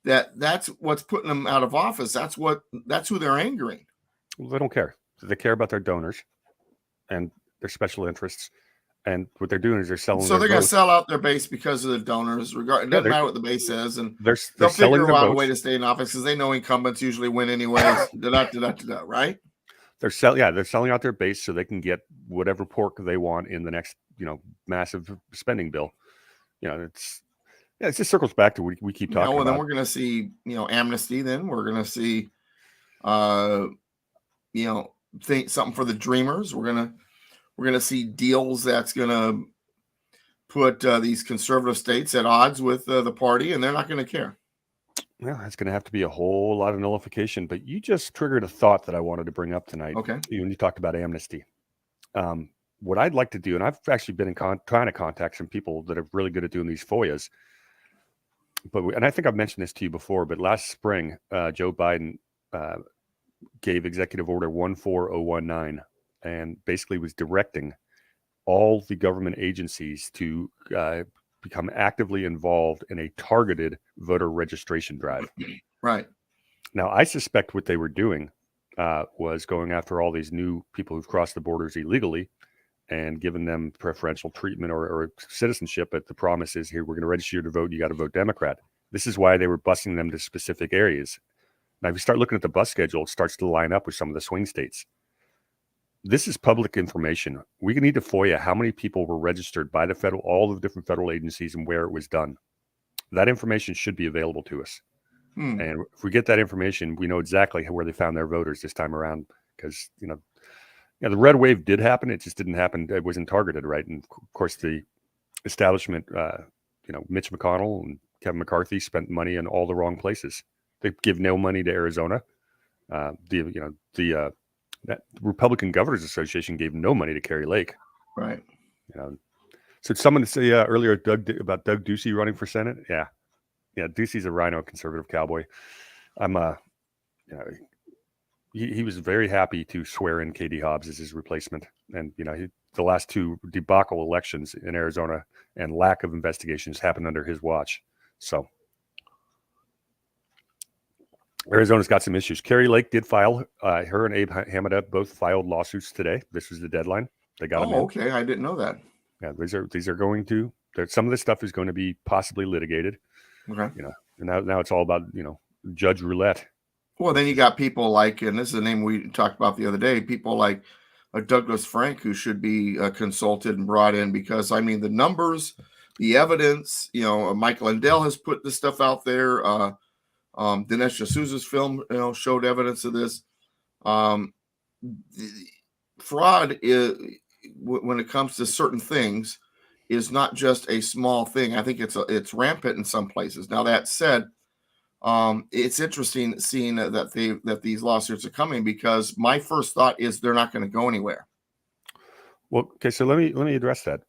that that's what's putting them out of office? That's who they're angering. Well, they don't care. They care about their donors and their special interests. And what they're doing is they're selling. So they're going to sell out their base because of the donors. It doesn't matter what the base says, and they're they'll selling figure their out a votes. way to stay in office because they know incumbents usually win anyways. Right? They're selling out their base so they can get whatever pork they want in the next, massive spending bill. It just circles back to what we keep talking about. Then we're going to see, amnesty. Then we're going to see, something for the dreamers. We're going to see deals that's going to put these conservative states at odds with the party, and they're not going to care. Well, it's going to have to be a whole lot of nullification. But you just triggered a thought that I wanted to bring up tonight. Okay. When you talked about amnesty. What I'd like to do, and I've actually been trying to contact some people that are really good at doing these FOIAs. And I think I've mentioned this to you before, but last spring, Joe Biden gave Executive Order 14019 and basically was directing all the government agencies to become actively involved in a targeted voter registration drive. Right. Now, I suspect what they were doing was going after all these new people who've crossed the borders illegally and giving them preferential treatment or citizenship. But the promise is, here, we're going to register you to vote. You got to vote Democrat. This is why they were busing them to specific areas. Now, if you start looking at the bus schedule, it starts to line up with some of the swing states. This is public information. We need to FOIA how many people were registered by all the different federal agencies and where it was done. That information should be available to us. And if we get that information, we know exactly where they found their voters this time around. Because, the red wave did happen. It just didn't happen. It wasn't targeted, right? And of course, the establishment, Mitch McConnell and Kevin McCarthy spent money in all the wrong places. They give no money to Arizona. That Republican Governors Association gave no money to Kerry Lake. Right. So did someone say earlier about Doug Ducey running for Senate? Yeah. Ducey's a rhino conservative cowboy. He was very happy to swear in Katie Hobbs as his replacement. And, the last 2 debacle elections in Arizona and lack of investigations happened under his watch. So Arizona's got some issues. Kerry Lake did file, her and Abe Hamadeh both filed lawsuits today. This was the deadline. They got them in. Okay. I didn't know that. Yeah, these are going to, some of this stuff is going to be possibly litigated. Okay. And now it's all about, judge roulette. Well, then you got people like, and this is a name we talked about the other day, people like Douglas Frank, who should be consulted and brought in because, the numbers, the evidence, Michael Lindell has put this stuff out there. Dinesh D'Souza's film, showed evidence of this. Fraud is, when it comes to certain things, is not just a small thing. I think it's rampant in some places. Now that said, it's interesting seeing that these lawsuits are coming, because my first thought is they're not going to go anywhere. Well, okay, so let me address that.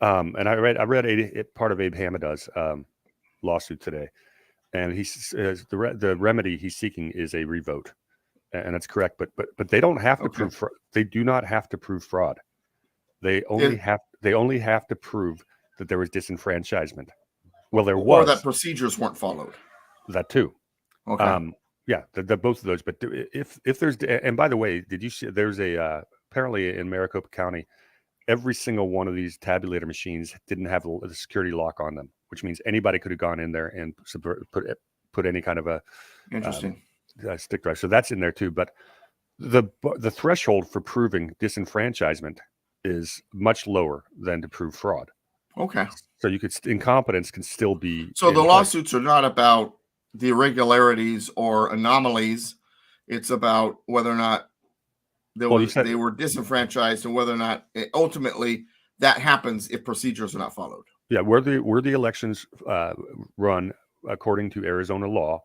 And I read part of Abe Hamada's lawsuit today, and he says the remedy he's seeking is a revote, and that's correct. But they don't have to prove they do not have to prove fraud. They only have to prove that there was disenfranchisement. Well, there was, or that procedures weren't followed. That too. Okay. Yeah, the both of those. But if there's, and by the way, did you see there's a apparently in Maricopa County, every single one of these tabulator machines didn't have the security lock on them, which means anybody could have gone in there and put any kind of a interesting stick drive. So that's in there too. But the threshold for proving disenfranchisement is much lower than to prove fraud. Okay. So you could incompetence can still be. So the lawsuits are not about the irregularities or anomalies. It's about whether or not they were disenfranchised, and whether or not ultimately that happens if procedures are not followed. Yeah, were the elections run according to Arizona law,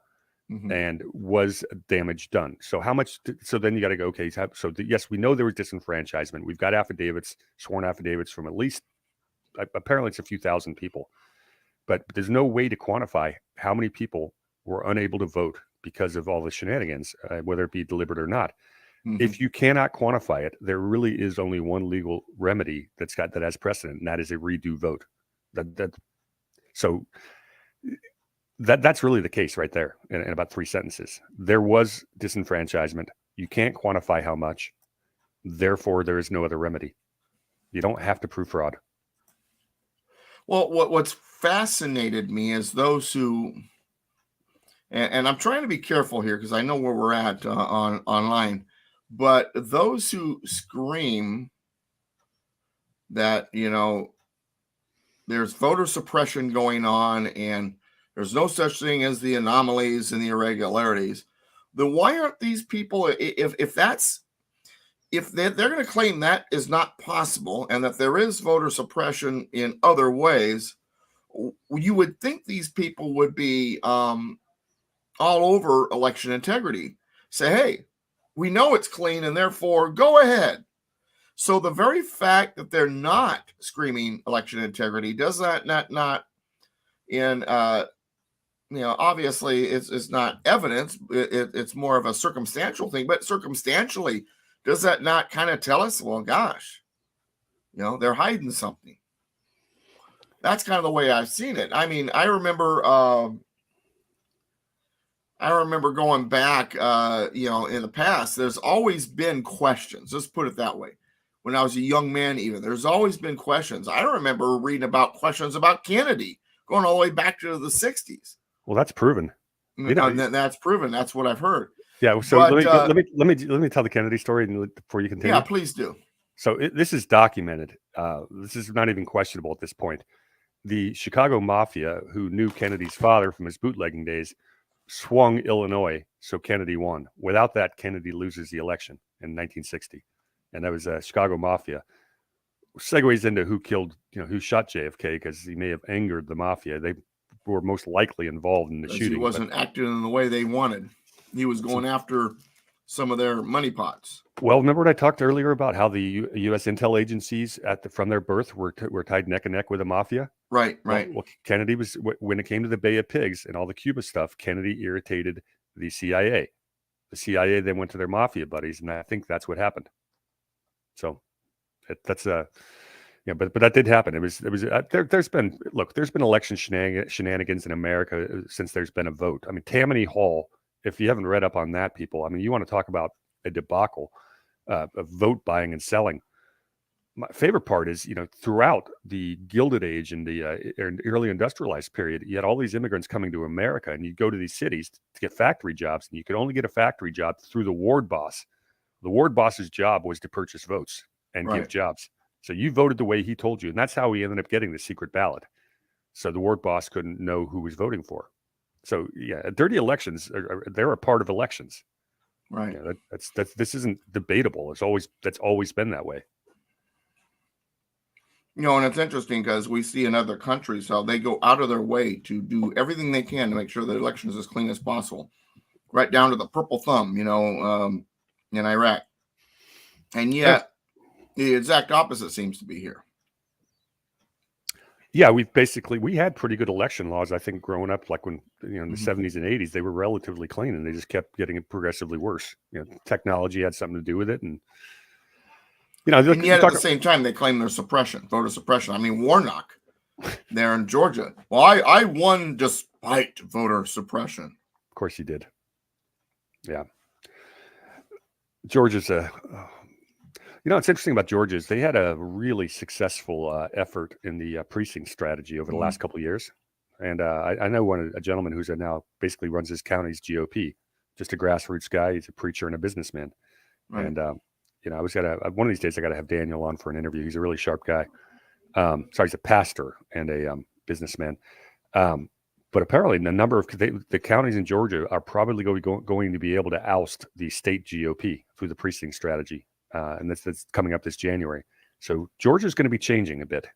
and was damage done? So how much? So then you got to go. Okay, so yes, we know there was disenfranchisement. We've got sworn affidavits from at least apparently it's a few thousand people, but there's no way to quantify how many people were unable to vote because of all the shenanigans, whether it be deliberate or not. If you cannot quantify it, there really is only one legal remedy that has precedent, and that is a redo vote. That's really the case right there in about 3 sentences. There was disenfranchisement. You can't quantify how much. Therefore, there is no other remedy. You don't have to prove fraud. Well, what's fascinated me is those who, and I'm trying to be careful here because I know where we're at online, but those who scream that, there's voter suppression going on and there's no such thing as the anomalies and the irregularities, then why aren't these people, if they're going to claim that is not possible and that there is voter suppression in other ways, you would think these people would be all over election integrity. Say, hey, we know it's clean and therefore go ahead. So the very fact that they're not screaming election integrity does that not in obviously it's not evidence. It's more of a circumstantial thing, but circumstantially, does that not kind of tell us, well, gosh, they're hiding something? That's kind of the way I've seen it. I mean, I remember going back, in the past, there's always been questions. Let's put it that way. When I was a young man, even, there's always been questions. I remember reading about questions about Kennedy going all the way back to the 60s. Well, that's proven. That's proven. That's what I've heard. Yeah. So let me tell the Kennedy story before you continue. Yeah, please do. So this is documented. This is not even questionable at this point. The Chicago Mafia, who knew Kennedy's father from his bootlegging days, swung Illinois so Kennedy won. Without that, Kennedy loses the election in 1960, and that was Chicago Mafia. Segues into who shot JFK, because he may have angered the Mafia. They were most likely involved in the shooting. He wasn't acting in the way they wanted. He was going after some of their money pots. Well, remember what I talked earlier about how the U.S. intel agencies from their birth were tied neck and neck with the Mafia? Right. Well, Kennedy was, when it came to the Bay of Pigs and all the Cuba stuff, Kennedy irritated the CIA. The CIA then went to their Mafia buddies, and I think that's what happened. So that's but that did happen. It was there's been election shenanigans in America since there's been a vote. I mean, Tammany Hall, if you haven't read up on that, people, I mean, you want to talk about a debacle of vote buying and selling. My favorite part is, throughout the Gilded Age and the early industrialized period, you had all these immigrants coming to America, and you'd go to these cities to get factory jobs, and you could only get a factory job through the ward boss. The ward boss's job was to purchase votes and give jobs. So you voted the way he told you, and that's how we ended up getting the secret ballot. So the ward boss couldn't know who was voting for. So yeah, dirty elections they're a part of elections. Right. Yeah, this isn't debatable. That's always been that way. And it's interesting because we see in other countries how they go out of their way to do everything they can to make sure the election is as clean as possible, right down to the purple thumb, in Iraq. And yet, the exact opposite seems to be here. Yeah, we had pretty good election laws. I think growing up, like when in the 70s and 80s, they were relatively clean, and they just kept getting progressively worse. Technology had something to do with it, and and yet at the same time, they claim there's voter suppression. I mean, Warnock there in Georgia. Well, I won despite voter suppression. Of course, he did. Yeah, Georgia's what's interesting about Georgia is they had a really successful effort in the precinct strategy over the last couple of years. And I know a gentleman who's now basically runs his county's GOP, just a grassroots guy. He's a preacher and a businessman. Right. And, I was one of these days I got to have Daniel on for an interview. He's a really sharp guy. He's a pastor and a businessman. But apparently the number of the counties in Georgia are probably going to be able to oust the state GOP through the precinct strategy. And that's coming up this January. So Georgia's going to be changing a bit,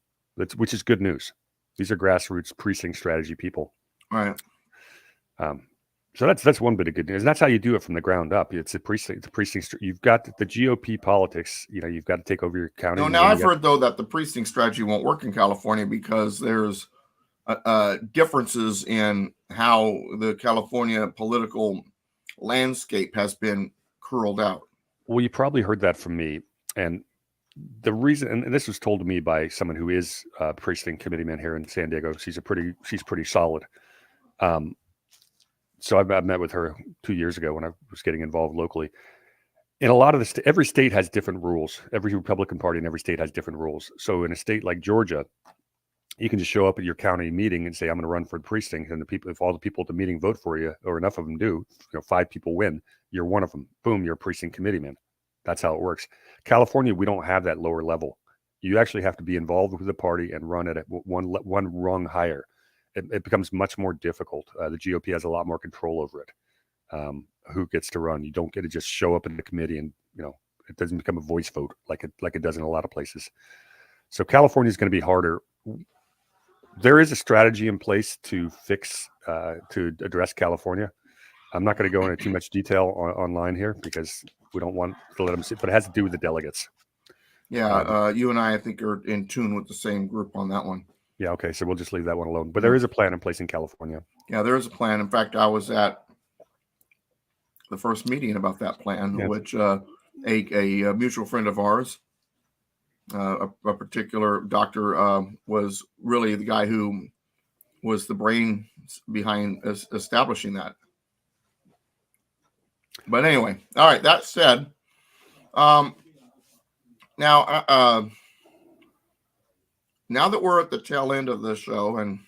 which is good news. These are grassroots precinct strategy people. Right. So that's one bit of good news. And that's how you do it from the ground up. It's the precinct. You've got the GOP politics. You've got to take over your county. Now I've heard though that the precinct strategy won't work in California because there's differences in how the California political landscape has been curled out. Well, you probably heard that from me. And the reason, and this was told to me by someone who is a precinct committeeman here in San Diego. She's pretty solid. So I met with her 2 years ago when I was getting involved locally. In a lot of every state has different rules. Every Republican Party in every state has different rules. So in a state like Georgia, you can just show up at your county meeting and say, I'm going to run for the precinct. And if all the people at the meeting vote for you, or enough of them do, 5 people win, you're one of them. Boom, you're a precinct committeeman. That's how it works. California, we don't have that lower level. You actually have to be involved with the party and run it at one rung higher. It becomes much more difficult. The GOP has a lot more control over it. Who gets to run? You don't get to just show up in the committee and it doesn't become a voice vote like it does in a lot of places. So California is going to be harder. There is a strategy in place to to address California. I'm not going to go into too much detail online here because we don't want to let them sit, but it has to do with the delegates. Yeah, you and I think, are in tune with the same group on that one. Yeah, okay, so we'll just leave that one alone. But there is a plan in place in California. Yeah, there is a plan. In fact, I was at the first meeting about that plan, which a mutual friend of ours, a particular doctor, was really the guy who was the brain behind establishing that. But anyway, all right, that said, now that we're at the tail end of the show, and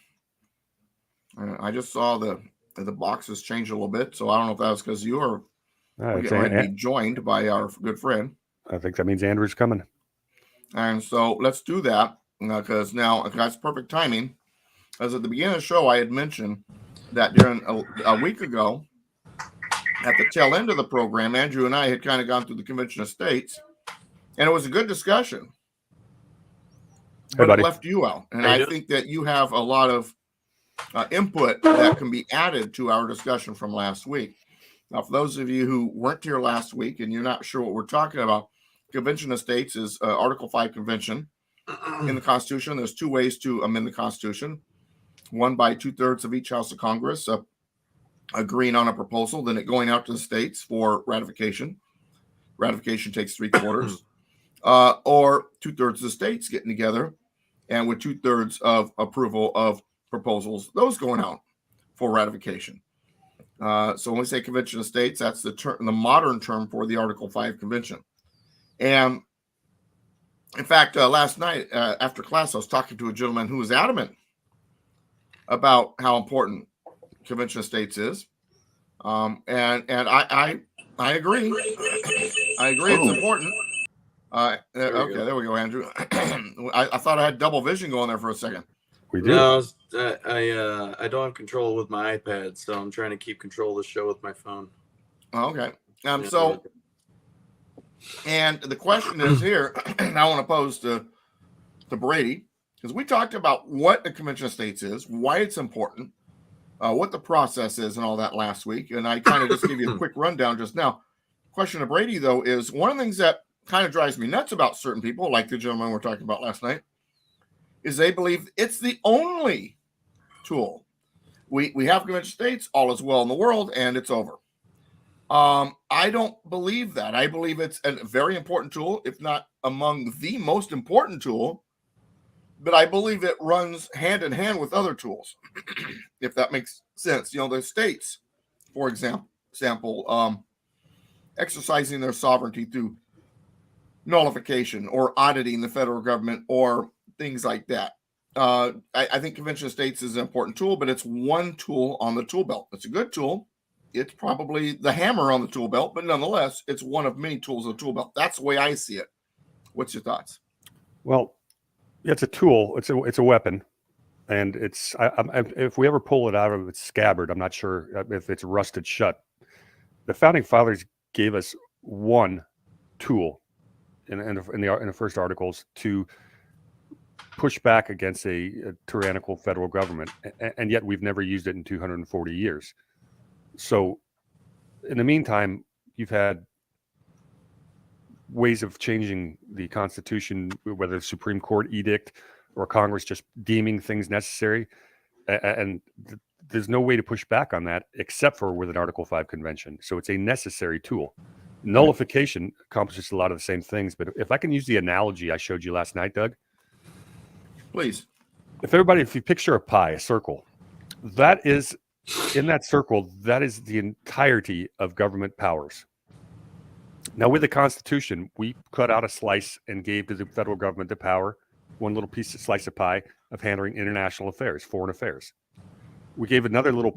I just saw the boxes change a little bit, so I don't know if that was because you are getting ready to be joined by our good friend. I think that means Andrew's coming. And so let's do that, because now that's perfect timing. As at the beginning of the show, I had mentioned that during a week ago, at the tail end of the program, Andrew and I had kind of gone through the Convention of States, and it was a good discussion. But it left you out. And I think that you have a lot of input that can be added to our discussion from last week. Now, for those of you who weren't here last week and you're not sure what we're talking about, Convention of States is Article 5 convention in the Constitution. There's 2 ways to amend the Constitution. One by 2/3 of each House of Congress agreeing on a proposal, then it going out to the states for ratification. Ratification takes 3/4. Or 2/3 of the states getting together and with 2/3 of approval of proposals, those going out for ratification. So when we say Convention of States, that's the modern term for the Article 5 convention. And in fact, last night after class, I was talking to a gentleman who was adamant about how important Convention of States is. And I agree. I agree it's important. Okay, there we go, Andrew. I thought I had double vision going there for a second. We do. No, I don't have control with my iPad, so I'm trying to keep control of the show with my phone. Okay. Yeah. So, and the question is here, and I want to pose to Brady, because we talked about what the Convention of States is, why it's important, what the process is, and all that last week. And I kind of just gave you a quick rundown just now. Question to Brady, though, is one of the things that kind of drives me nuts about certain people, like the gentleman we were talking about last night, is they believe it's the only tool. We have Convention of States, all is well in the world, and it's over. I don't believe that. I believe it's a very important tool, if not among the most important tool, but I believe it runs hand in hand with other tools, if that makes sense. You know, the states, for example, exercising their sovereignty through nullification or auditing the federal government or things like that. I think Convention of States is an important tool, but it's one tool on the tool belt. It's a good tool. It's probably the hammer on the tool belt, but nonetheless, it's one of many tools on the tool belt. That's the way I see it. What's your thoughts? Well, it's a tool. It's a weapon, and it's if we ever pull it out of its scabbard, I'm not sure if it's rusted shut. The founding fathers gave us one tool in the first articles to push back against a tyrannical federal government, and yet we've never used it in 240 years. So, in the meantime, you've had ways of changing the Constitution, whether the Supreme Court edict or Congress just deeming things necessary, and there's no way to push back on that except for with an Article 5 convention. So it's a necessary tool. Nullification accomplishes a lot of the same things, but if I can use the analogy I showed you last night, Doug, please. If you picture a pie, a circle, that is in that circle, that is the entirety of government powers. Now, with the Constitution, we cut out a slice and gave to the federal government the power, one little slice of pie of handling international affairs, foreign affairs. We gave another little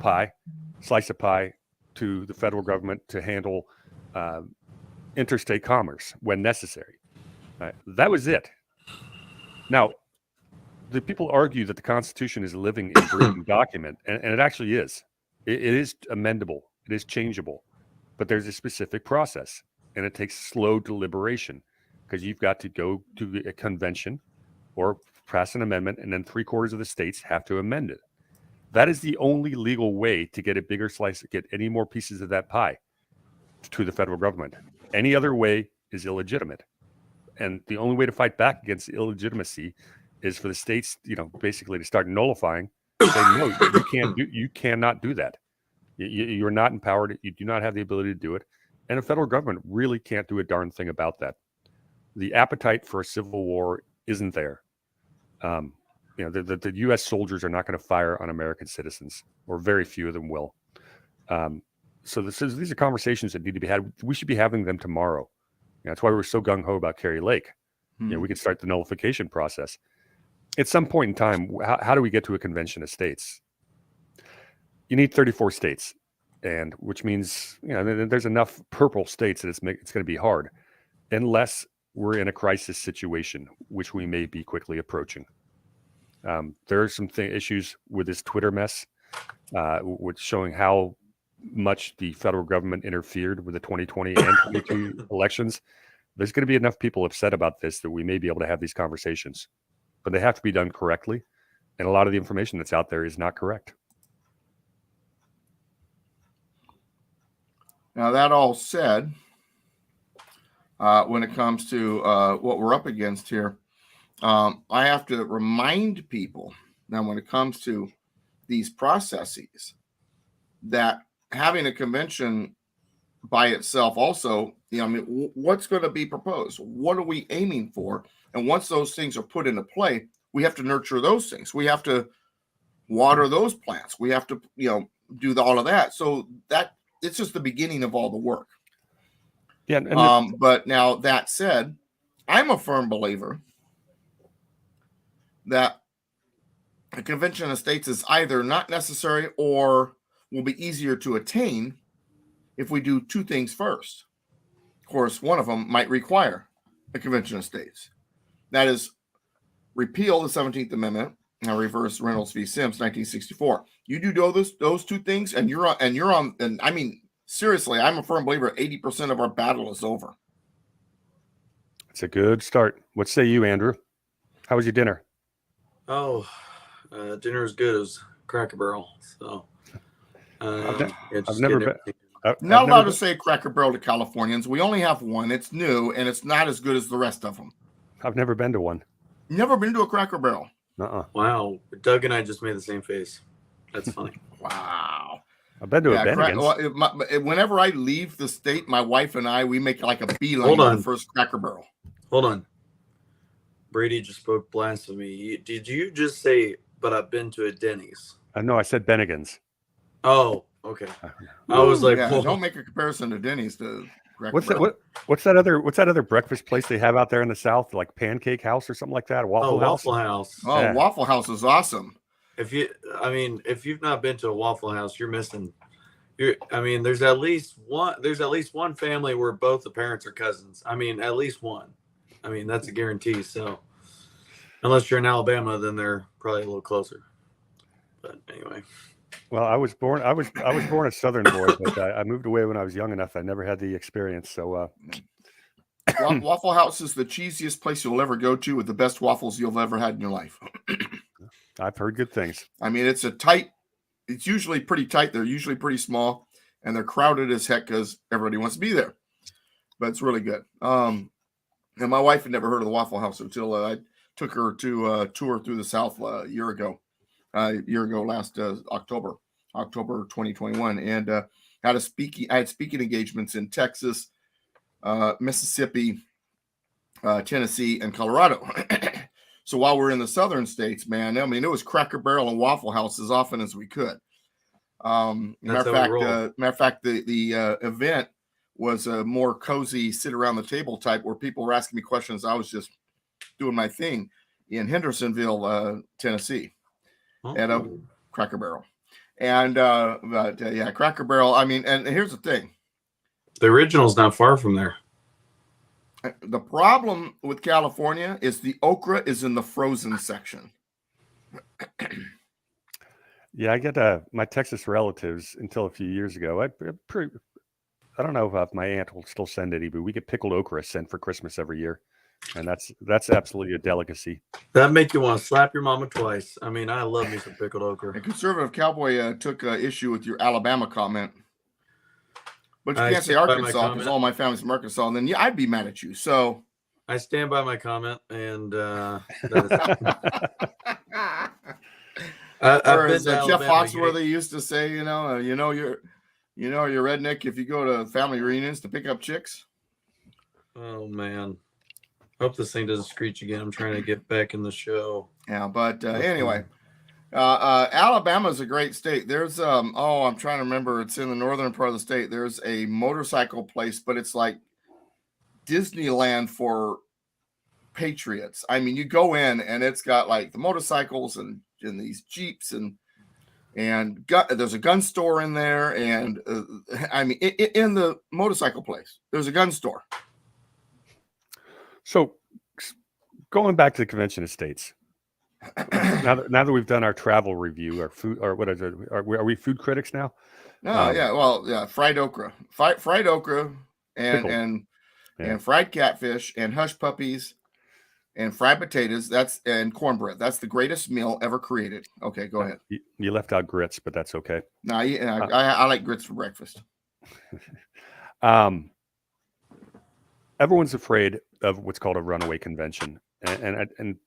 slice of pie to the federal government to handle interstate commerce when necessary. That was it. Now, the people argue that the Constitution is a living and breathing document, and it actually is. It is amendable. It is changeable. But there's a specific process, and it takes slow deliberation because you've got to go to a convention or pass an amendment, and then 3/4 of the states have to amend it. That is the only legal way to get a bigger slice, get any more pieces of that pie to the federal government. Any other way is illegitimate. And the only way to fight back against illegitimacy is for the states, basically to start nullifying, saying, no, you cannot do that. You're not empowered. You do not have the ability to do it. And the federal government really can't do a darn thing about that. The appetite for a civil war isn't there. The U.S. soldiers are not going to fire on American citizens, or very few of them will. So these are conversations that need to be had. We should be having them tomorrow. That's why we're so gung-ho about Kerry Lake. We can start the nullification process. At some point in time, how do we get to a convention of states? You need 34 states, and which means there's enough purple states that it's going to be hard, unless we're in a crisis situation, which we may be quickly approaching. There are some issues with this Twitter mess, with showing how much the federal government interfered with the 2020 and 22 elections. There's going to be enough people upset about this that we may be able to have these conversations, but they have to be done correctly. And a lot of the information that's out there is not correct. Now, that all said, when it comes to what we're up against here, I have to remind people now when it comes to these processes that having a convention by itself also, what's going to be proposed? What are we aiming for? And once those things are put into play, we have to nurture those things. We have to water those plants. We have to, do all of that. So that it's just the beginning of all the work. Yeah. But now that said, I'm a firm believer that a convention of states is either not necessary or will be easier to attain if we do two things first. Of course, one of them might require a convention of states. That is, repeal the 17th Amendment reverse Reynolds v. Sims, 1964. You do those two things, and you're on. And I mean, seriously, I'm a firm believer. 80% of our battle is over. It's a good start. What say you, Andrew? How was your dinner? Oh, dinner was good. It was Cracker Barrel. So I've never been. Not allowed to say Cracker Barrel to Californians. We only have one. It's new, and it's not as good as the rest of them. I've never been to one. Never been to a Cracker Barrel. Wow. Doug and I just made the same face. That's funny. Wow. I've been to a Bennigan's. Whenever I leave the state, my wife and I, we make like a beeline to the first Cracker Barrel. Hold on. Brady just spoke blasphemy. Did you just say, but I've been to a Denny's? No, I said Bennigan's. Oh, okay. I was like, yeah, don't make a comparison to Denny's to Cracker Barrel. What's that other breakfast place they have out there in the South, like Pancake House or something like that? Waffle House. Waffle House. Oh, yeah. Waffle House is awesome. If you've not been to a Waffle House, you're missing. There's at least one family where both the parents are cousins. I mean, at least one. I mean, that's a guarantee. So, unless you're in Alabama, then they're probably a little closer. But anyway. Well, I was born a Southern boy, but I moved away when I was young enough. I never had the experience. So, Waffle House is the cheesiest place you'll ever go to with the best waffles you've ever had in your life. I've heard good things. I mean, it's usually pretty tight. They're usually pretty small, and they're crowded as heck because everybody wants to be there. But it's really good. And my wife had never heard of the Waffle House until I took her to a tour through the South a year ago last October 2021, and I had speaking engagements in Texas, Mississippi, Tennessee, and Colorado. So while we're in the southern states, man, I mean, it was Cracker Barrel and Waffle House as often as we could. Matter of fact, the event was a more cozy sit around the table type where people were asking me questions. I was just doing my thing in Hendersonville, Tennessee, at a Cracker Barrel. And Cracker Barrel. I mean, and here's the thing: the original's not far from there. The problem with California is the okra is in the frozen section. Yeah, I get my Texas relatives until a few years ago. I don't know if my aunt will still send any, but we get pickled okra sent for Christmas every year, and that's absolutely a delicacy. That make you want to slap your mama twice. I mean, I love me some pickled okra. A conservative cowboy took issue with your Alabama comment. But you can't say Arkansas because all my family's from Arkansas, and then I'd be mad at you. So I stand by my comment, and or as Jeff Foxworthy used to say, you're redneck if you go to family reunions to pick up chicks. Oh man, hope this thing doesn't screech again. I'm trying to get back in the show. Yeah, but anyway. Alabama is a great state. There's I'm trying to remember. It's in the northern part of the state. There's a motorcycle place, but it's like Disneyland for patriots. I mean, you go in and it's got like the motorcycles and these Jeeps and there's a gun store in there. And I mean, in the motorcycle place, there's a gun store. So going back to the Convention of States. now that we've done our travel review, our food, or what is it? Are we food critics now? Fried okra, fried okra, and fried catfish, and hush puppies, and fried potatoes. And cornbread. That's the greatest meal ever created. Okay, go ahead. You left out grits, but that's okay. No, I like grits for breakfast. Everyone's afraid of what's called a runaway convention, and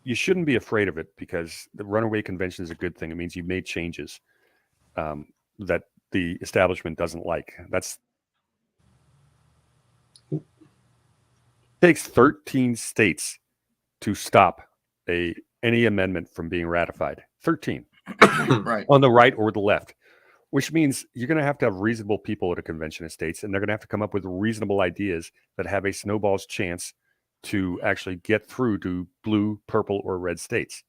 you shouldn't be afraid of it because the runaway convention is a good thing. It means you made changes that the establishment doesn't like. It takes 13 states to stop any amendment from being ratified. 13, right, on the right or the left, which means you're going to have reasonable people at a convention of states, and they're going to have to come up with reasonable ideas that have a snowball's chance to actually get through to blue, purple, or red states.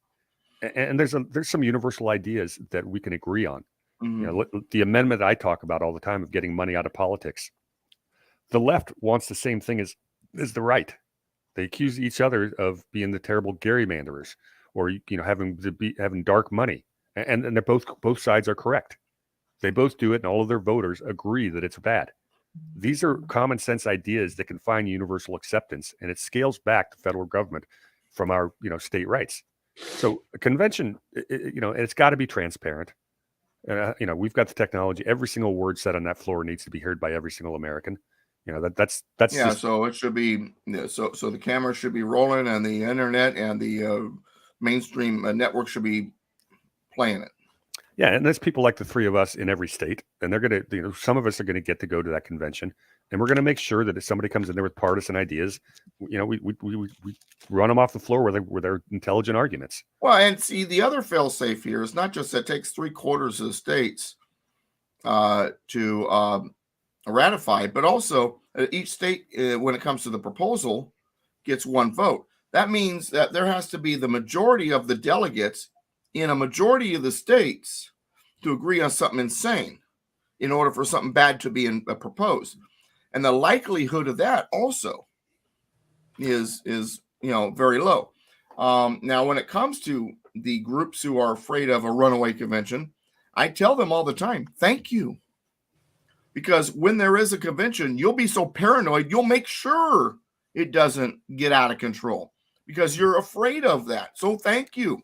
And there's some universal ideas that we can agree on. Mm-hmm. The amendment I talk about all the time of getting money out of politics. The left wants the same thing as the right. They accuse each other of being the terrible gerrymanderers or having dark money, and they're both sides are correct. They both do it, and all of their voters agree that it's bad. These are common sense ideas that can find universal acceptance, and it scales back the federal government from our state rights. So a convention, it's got to be transparent. We've got the technology. Every single word said on that floor needs to be heard by every single American. That's Yeah, just, so it should be so the camera should be rolling, and the internet and the mainstream network should be playing it. yeah, and there's people like the three of us in every state, and they're gonna, some of us are gonna get to go to that convention, and we're gonna make sure that if somebody comes in there with partisan ideas, we run them off the floor with their intelligent arguments. Well, and see, the other fail-safe here is not just that it takes 3/4 of the states to ratify, but also each state, when it comes to the proposal, gets one vote. That means that there has to be the majority of the delegates in a majority of the states to agree on something insane in order for something bad to be proposed. And the likelihood of that also is very low. Now, when it comes to the groups who are afraid of a runaway convention, I tell them all the time, thank you. Because when there is a convention, you'll be so paranoid, you'll make sure it doesn't get out of control because you're afraid of that. So thank you.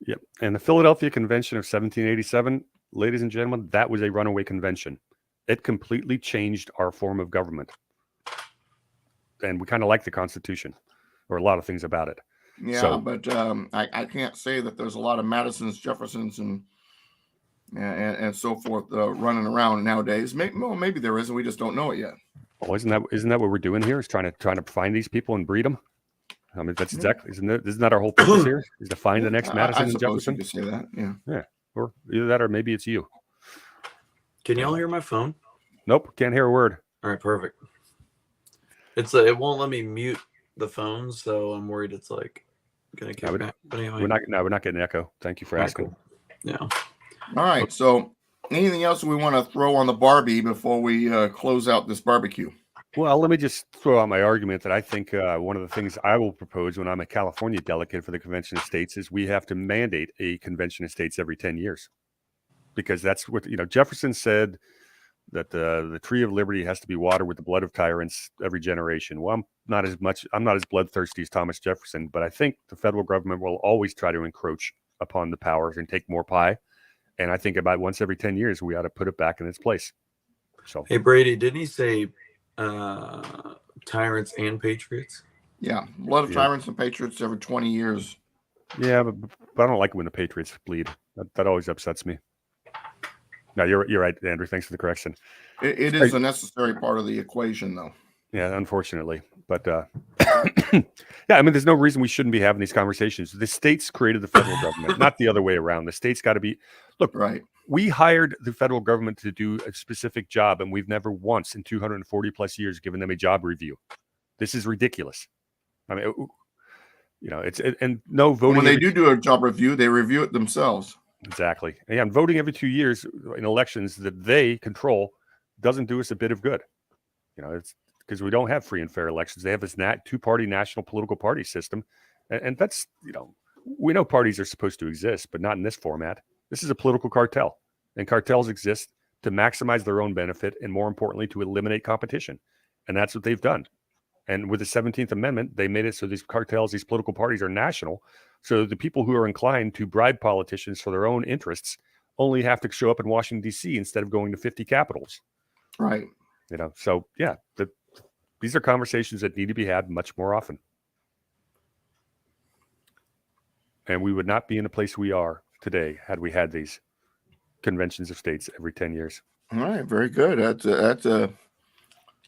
Yep. And the Philadelphia Convention of 1787, ladies and gentlemen, that was a runaway convention. It completely changed our form of government. And we kind of like the Constitution, or a lot of things about it. Yeah, but I can't say that there's a lot of Madisons, Jeffersons, and so forth running around nowadays. Maybe there is, and we just don't know it yet. Well, isn't that what we're doing here? Is trying to find these people and breed them? I mean, that's exactly isn't that our whole purpose here? Is to find the next Madison and Jefferson? You could say that, yeah. Or either that, or maybe it's you. Can y'all hear my phone? Nope, can't hear a word. All right, perfect. It won't let me mute the phone, so I'm worried it's like gonna kick back. But anyway, we're not getting echo. Thank you for asking. Cool. Yeah. All right. So, anything else we want to throw on the Barbie before we close out this barbecue? Well, let me just throw out my argument that I think one of the things I will propose when I'm a California delegate for the Convention of States is we have to mandate a Convention of States every 10 years, because that's what Jefferson said, that the tree of liberty has to be watered with the blood of tyrants every generation. Well, I'm not as bloodthirsty as Thomas Jefferson, but I think the federal government will always try to encroach upon the powers and take more pie. And I think about once every 10 years, we ought to put it back in its place. So, hey, Brady, didn't he say tyrants and patriots? Yeah, blood of tyrants and patriots every 20 years. Yeah, but I don't like it when the Patriots bleed. That always upsets me. No, you're right, Andrew. Thanks for the correction. It is a necessary part of the equation, though. Yeah, unfortunately. But yeah, I mean, there's no reason we shouldn't be having these conversations. The states created the federal government, not the other way around. The states got to be, look, right. We hired the federal government to do a specific job, and we've never once in 240 plus years given them a job review. This is ridiculous. I mean, and no voting. When they do a job review, they review it themselves. Exactly. And voting every 2 years in elections that they control doesn't do us a bit of good. It's because we don't have free and fair elections. They have this two-party national political party system. And that's, we know parties are supposed to exist, but not in this format. This is a political cartel, and cartels exist to maximize their own benefit and, more importantly, to eliminate competition. And that's what they've done. And with the 17th Amendment, they made it so these cartels, these political parties are national. So the people who are inclined to bribe politicians for their own interests only have to show up in Washington, D.C. instead of going to 50 capitals. Right. So, yeah, these are conversations that need to be had much more often. And we would not be in the place we are today had we had these conventions of states every 10 years. All right. Very good.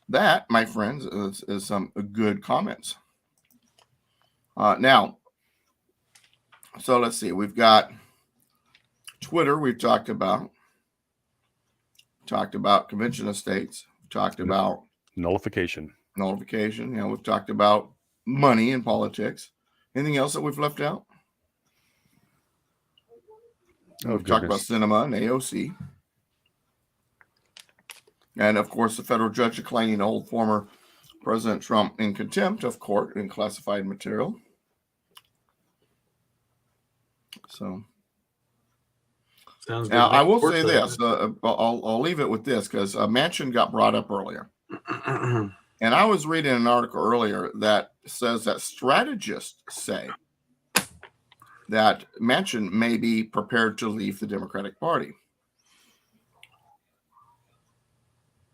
That, my friends, is some good comments. Now, so let's see. We've got Twitter. We've talked about Convention of States. We've talked about nullification. We've talked about money in politics. Anything else that we've left out? We've talked about cinema and AOC. And, of course, the federal judge declining to hold former President Trump in contempt of court in classified material. So Sounds good. now to me. I will say Unfortunately, this. I'll leave it with this because Manchin got brought up earlier, I- and I was reading an article earlier that says that strategists say that Manchin may be prepared to leave the Democratic Party.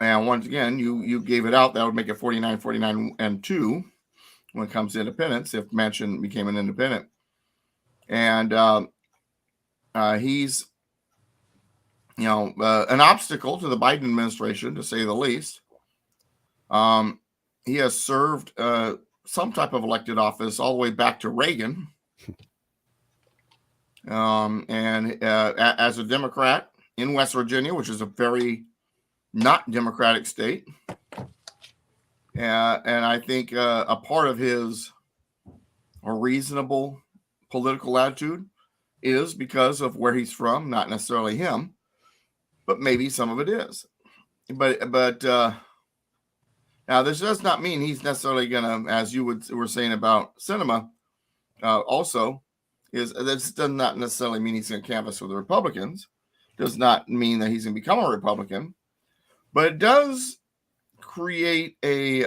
And once again, you gave it out. That would make it 49, 49, and 2 when it comes to independence if Manchin became an independent. And he's, an obstacle to the Biden administration, to say the least. He has served some type of elected office all the way back to Reagan. And as a Democrat in West Virginia, which is a very not Democratic state. And I think a part of his reasonable political attitude is because of where he's from, not necessarily him, but maybe some of it is. But now this does not mean he's necessarily gonna, as you were saying about Sinema, also is this does not necessarily mean he's gonna canvass with the Republicans. Does not mean that he's gonna become a Republican, but it does create a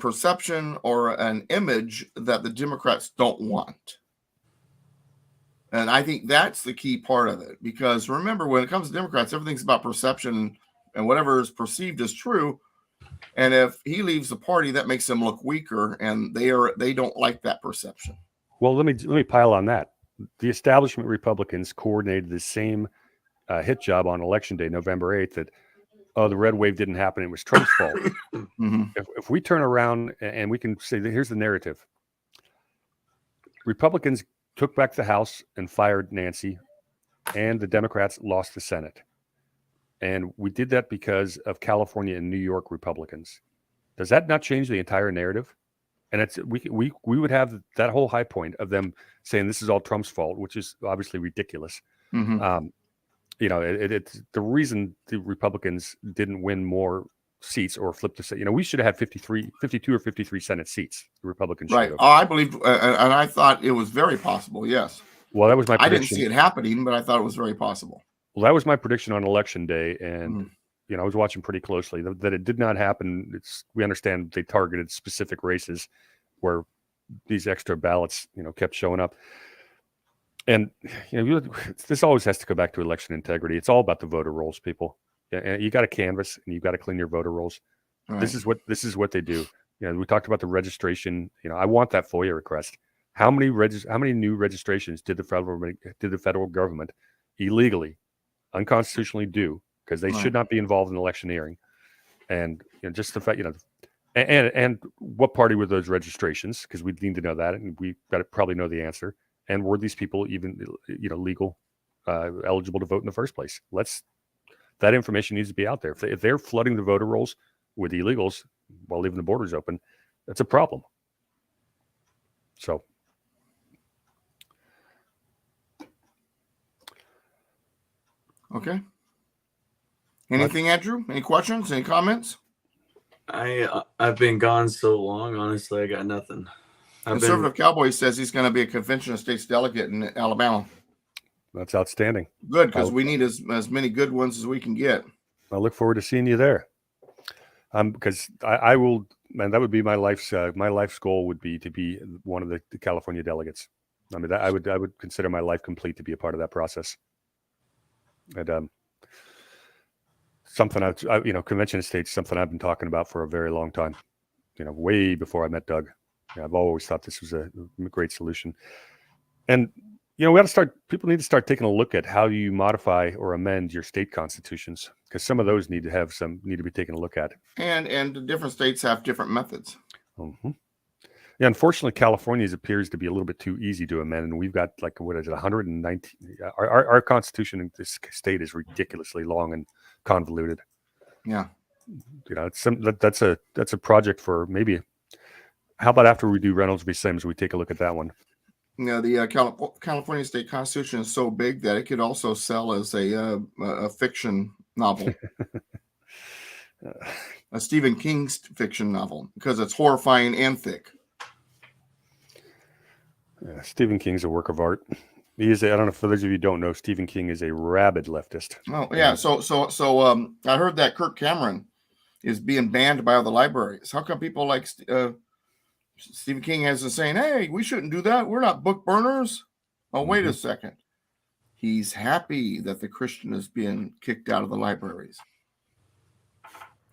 perception or an image that the Democrats don't want. And I think that's the key part of it, because remember, when it comes to Democrats, everything's about perception and whatever is perceived as true. And if he leaves the party, that makes them look weaker, and they don't like that perception. Well, let me pile on that. The establishment Republicans coordinated the same hit job on Election Day, November 8th, that the red wave didn't happen. It was Trump's fault. Mm-hmm. If we turn around and we can say that here's the narrative. Republicans took back the House and fired Nancy, and the Democrats lost the Senate. And we did that because of California and New York Republicans. Does that not change the entire narrative? And it's we would have that whole high point of them saying this is all Trump's fault, which is obviously ridiculous. Mm-hmm. It's the reason the Republicans didn't win more seats or flip the Senate. We should have had 52 or 53 Senate seats. The Republicans should Right. have. I believe, and I thought it was very possible. Yes. Well, that was my prediction. I didn't see it happening, but I thought it was very possible. Well, that was my prediction on Election Day, and I was watching pretty closely that it did not happen. We understand they targeted specific races where these extra ballots, kept showing up. And this always has to go back to election integrity. It's all about the voter rolls, people. And you got to canvass and you got to clean your voter rolls. Right. This is what they do. We talked about the registration. I want that FOIA request. How many new registrations did the federal government illegally, unconstitutionally do, because they should not be involved in electioneering? And just the fact, and what party were those registrations? Because we need to know that, and we got to probably know the answer. And were these people even, legal, eligible to vote in the first place? That information needs to be out there. If they're flooding the voter rolls with illegals while leaving the borders open, that's a problem. So. Okay. Anything, Andrew? Any questions? Any comments? I've been gone so long. Honestly, I got nothing. Conservative Cowboy says he's going to be a convention of states delegate in Alabama. That's outstanding. Good, because we need as many good ones as we can get. I look forward to seeing you there. Because I will, man, that would be my life's goal would be to be one of the California delegates. I mean, I would consider my life complete to be a part of that process. And something convention of states, something I've been talking about for a very long time. Way before I met Doug. I've always thought this was a great solution. And people need to start taking a look at how you modify or amend your state constitutions, because some of those need to be taken a look at. And the different states have different methods. Mm-hmm. Yeah, unfortunately, California's appears to be a little bit too easy to amend, and we've got 119. Our constitution in this state is ridiculously long and convoluted. Yeah, that's a project for maybe. How about after we do Reynolds v. Sims, we take a look at that one? The California state constitution is so big that it could also sell as a fiction novel, a Stephen King's fiction novel, because it's horrifying and thick. Stephen King's a work of art. He is. I don't know, for those of you who don't know, Stephen King is a rabid leftist. Oh yeah. So I heard that Kirk Cameron is being banned by other libraries. How come people like Stephen King has a saying, "Hey, we shouldn't do that. We're not book burners." Oh, wait a second. He's happy that the Christian is being kicked out of the libraries.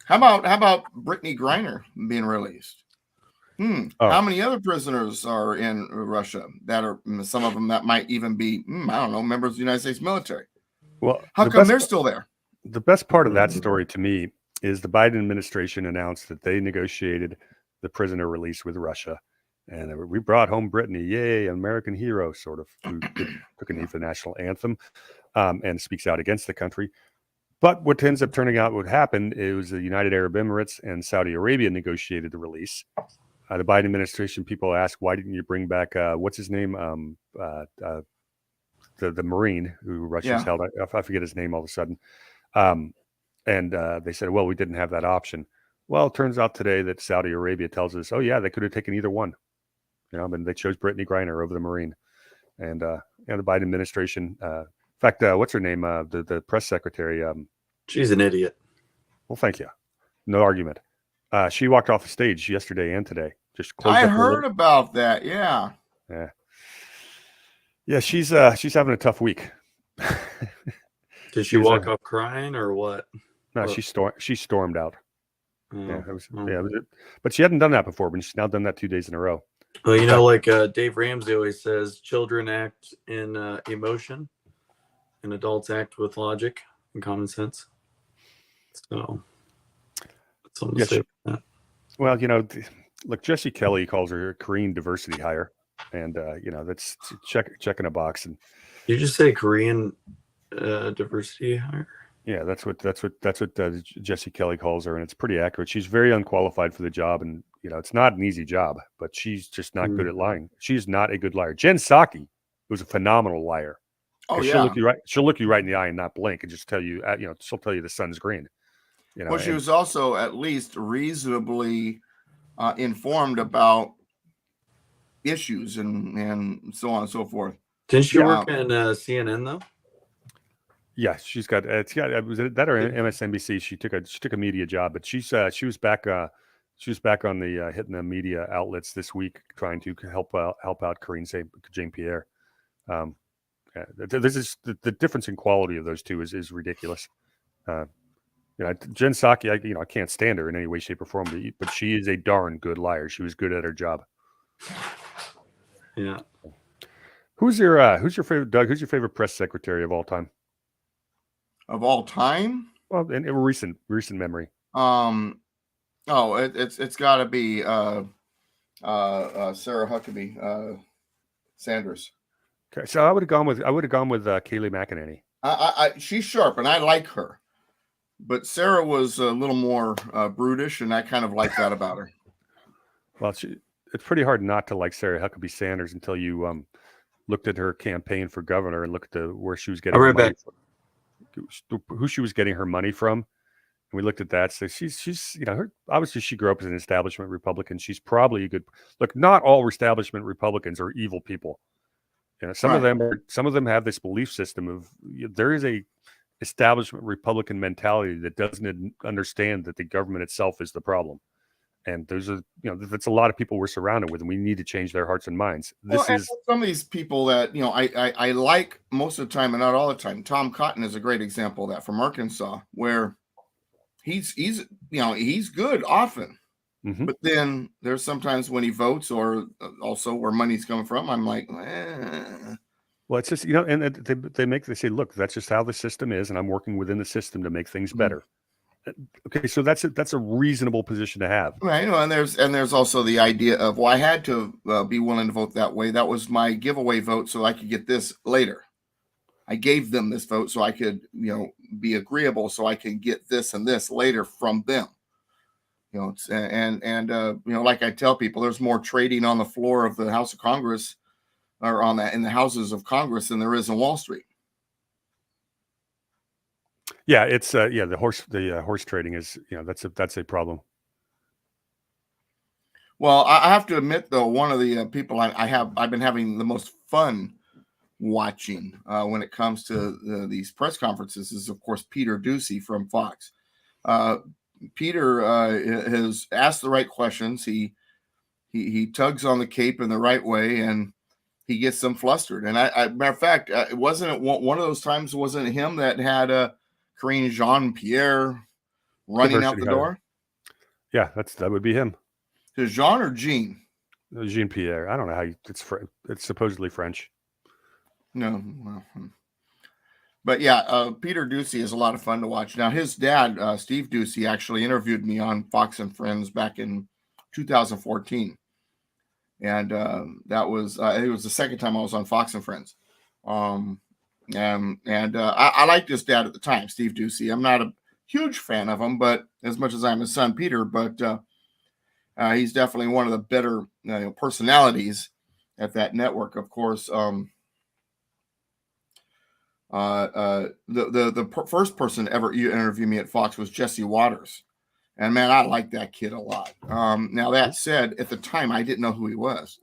How about Brittany Griner being released? Oh. How many other prisoners are in Russia that are some of them that might even be I don't know, members of the United States military? Well, How come they're still there? The best part of that story to me is the Biden administration announced that they negotiated the prisoner release with Russia, and we brought home Brittany, yay, American hero, sort of, who took a knee for the national anthem, and speaks out against the country. But what ends up turning out what happened, it was the United Arab Emirates and Saudi Arabia negotiated the release. The Biden administration people asked, why didn't you bring back, what's his name? The Marine who Russia's held. I forget his name all of a sudden. And they said, well, we didn't have that option. Well, it turns out today that Saudi Arabia tells us, oh, yeah, they could have taken either one. And they chose Brittany Griner over the Marine. And the Biden administration, in fact, what's her name? The press secretary. She's an idiot. Well, thank you. No argument. She walked off the stage yesterday and today. Just closed. I heard about that. Yeah. Yeah. She's having a tough week. Did she walk off crying or what? No, she stormed out. Oh, but she hadn't done that before, but she's now done that 2 days in a row. Well, like Dave Ramsey always says, children act in emotion, and adults act with logic and common sense. So, that's something to say about that. Well, look, Jesse Kelly calls her a Korean diversity hire, and that's checking a box. And did you just say Korean diversity hire? Yeah, that's what Jesse Kelly calls her, and it's pretty accurate. She's very unqualified for the job, and it's not an easy job, but she's just not good at lying. She's not a good liar. Jen Psaki was a phenomenal liar. Oh yeah, she'll look you right in the eye and not blink, and just tell you, she'll tell you the sun's green. Well, she was also at least reasonably informed about issues and so on and so forth. Didn't she work in CNN though? Yeah, she's got. Was it that or MSNBC? She took a media job, but she was back. She was back on the hitting the media outlets this week, trying to help out Karine Jean-Pierre. This is the difference in quality of those two is ridiculous. Jen Psaki, I can't stand her in any way, shape, or form, but she is a darn good liar. She was good at her job. Yeah. Who's your favorite, Doug? Who's your favorite press secretary of all time? Of all time? Well, in recent memory. It's got to be Sarah Huckabee Sanders. Okay, so I would have gone with Kayleigh McEnany. She's sharp, and I like her. But Sarah was a little more brutish, and I kind of like that about her. Well, it's pretty hard not to like Sarah Huckabee Sanders until you looked at her campaign for governor and looked at where she was getting her money from, who she was getting her money from. And we looked at that. So she's obviously she grew up as an establishment Republican. She's probably a good look. Not all establishment Republicans are evil people. Some of them have this belief system of there is a establishment Republican mentality that doesn't understand that the government itself is the problem. And there's that's a lot of people we're surrounded with, and we need to change their hearts and minds. Some of these people that I like most of the time and not all the time. Tom Cotton is a great example of that from Arkansas, where he's good often, but then there's sometimes when he votes or also where money's coming from, I'm like, Well, it's just and they say, look, that's just how the system is, and I'm working within the system to make things better. Okay, so that's a reasonable position to have, right? And there's also the idea of, well, I had to be willing to vote that way. That was my giveaway vote, so I could get this later. I gave them this vote so I could be agreeable, so I can get this and this later from them. Like I tell people, there's more trading on the floor of the House of Congress or in the houses of Congress than there is in Wall Street. Yeah, it's the horse trading is that's a problem. Well, I have to admit though, one of the people I've been having the most fun watching when it comes to these press conferences is, of course, Peter Ducey from Fox. Uh, Peter has asked the right questions. He tugs on the cape in the right way, and he gets them flustered. And matter of fact, it wasn't one of those times. Wasn't it him that had Karine Jean-Pierre running out Diversity the hire. door? Yeah, that would be him. Is Jean or Jean? Jean Pierre. I don't know how it's supposedly French. No. Well, but yeah, Peter Ducey is a lot of fun to watch. Now, his dad, Steve Ducey, actually interviewed me on Fox and Friends back in 2014, and that was it was the second time I was on Fox and Friends. I liked his dad at the time, Steve Ducey. I'm not a huge fan of him, but as much as I'm his son, Peter, but he's definitely one of the better personalities at that network. Of course, first person ever interview me at Fox was Jesse Waters, and man, I like that kid a lot. Now that said, at the time I didn't know who he was,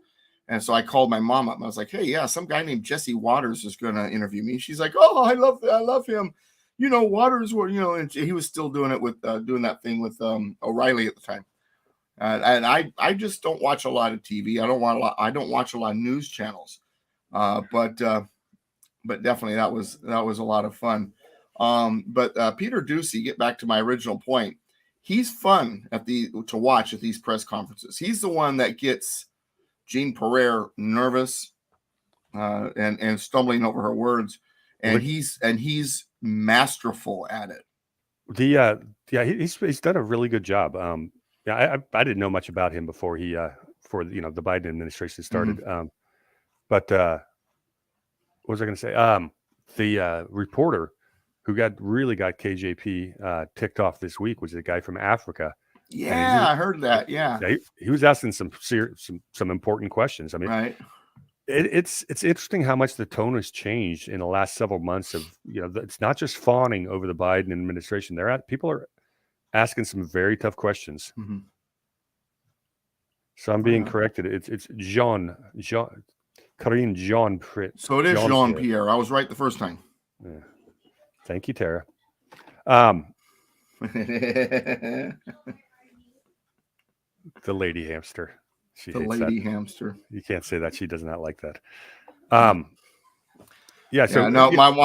and so I called my mom up and I was like, "Hey, yeah, some guy named Jesse Waters is going to interview me." She's like, "Oh, I love him." Waters were, and he was still doing it with doing that thing with O'Reilly at the time. And I just don't watch a lot of TV. I don't watch a lot of news channels. But definitely that was a lot of fun. But Peter Ducey, get back to my original point. He's fun to watch at these press conferences. He's the one that gets Jean Pereira nervous and stumbling over her words, and he's masterful at it. He's done a really good job. Yeah, I didn't know much about him before the Biden administration started. Mm-hmm. But what was I going to say? The reporter who got KJP ticked off this week was a guy from Africa. Yeah, I heard that. Yeah, he was asking some important questions. I mean, right. It's interesting how much the tone has changed in the last several months. It's not just fawning over the Biden administration. People are asking some very tough questions. Mm-hmm. So I'm being corrected. It's Karine Jean. So it is Jean Pierre. I was right the first time. Yeah. Thank you, Tara. The lady hamster. The lady hamster. You can't say that. She does not like that. My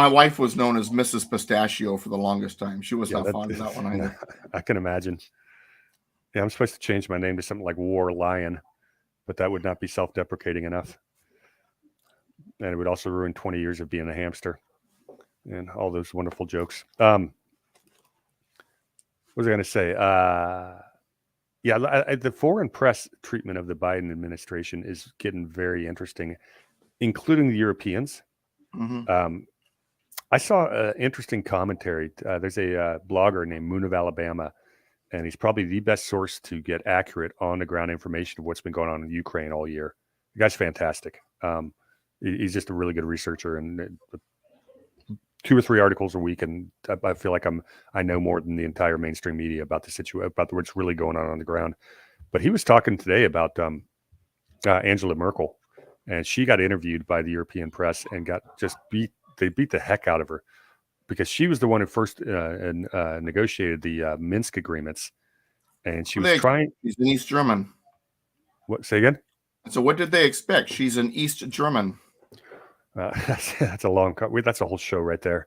wife was known as Mrs. Pistachio for the longest time. She was not fond of that one either. I can imagine. Yeah, I'm supposed to change my name to something like War Lion, but that would not be self-deprecating enough. And it would also ruin 20 years of being a hamster and all those wonderful jokes. What was I going to say? The foreign press treatment of the Biden administration is getting very interesting, including the Europeans. Mm-hmm. I saw an interesting commentary. There's a blogger named Moon of Alabama, and he's probably the best source to get accurate on-the-ground information of what's been going on in Ukraine all year. The guy's fantastic. He's just a really good researcher, and 2 or 3 articles a week, and I feel like I know more than the entire mainstream media about the situation, about what's really going on the ground. But he was talking today about Angela Merkel, and she got interviewed by the European press and got they beat the heck out of her because she was the one who first negotiated the Minsk agreements, and she was trying. She's an East German. What? Say again? So what did they expect? She's an East German. That's a long. That's a whole show right there.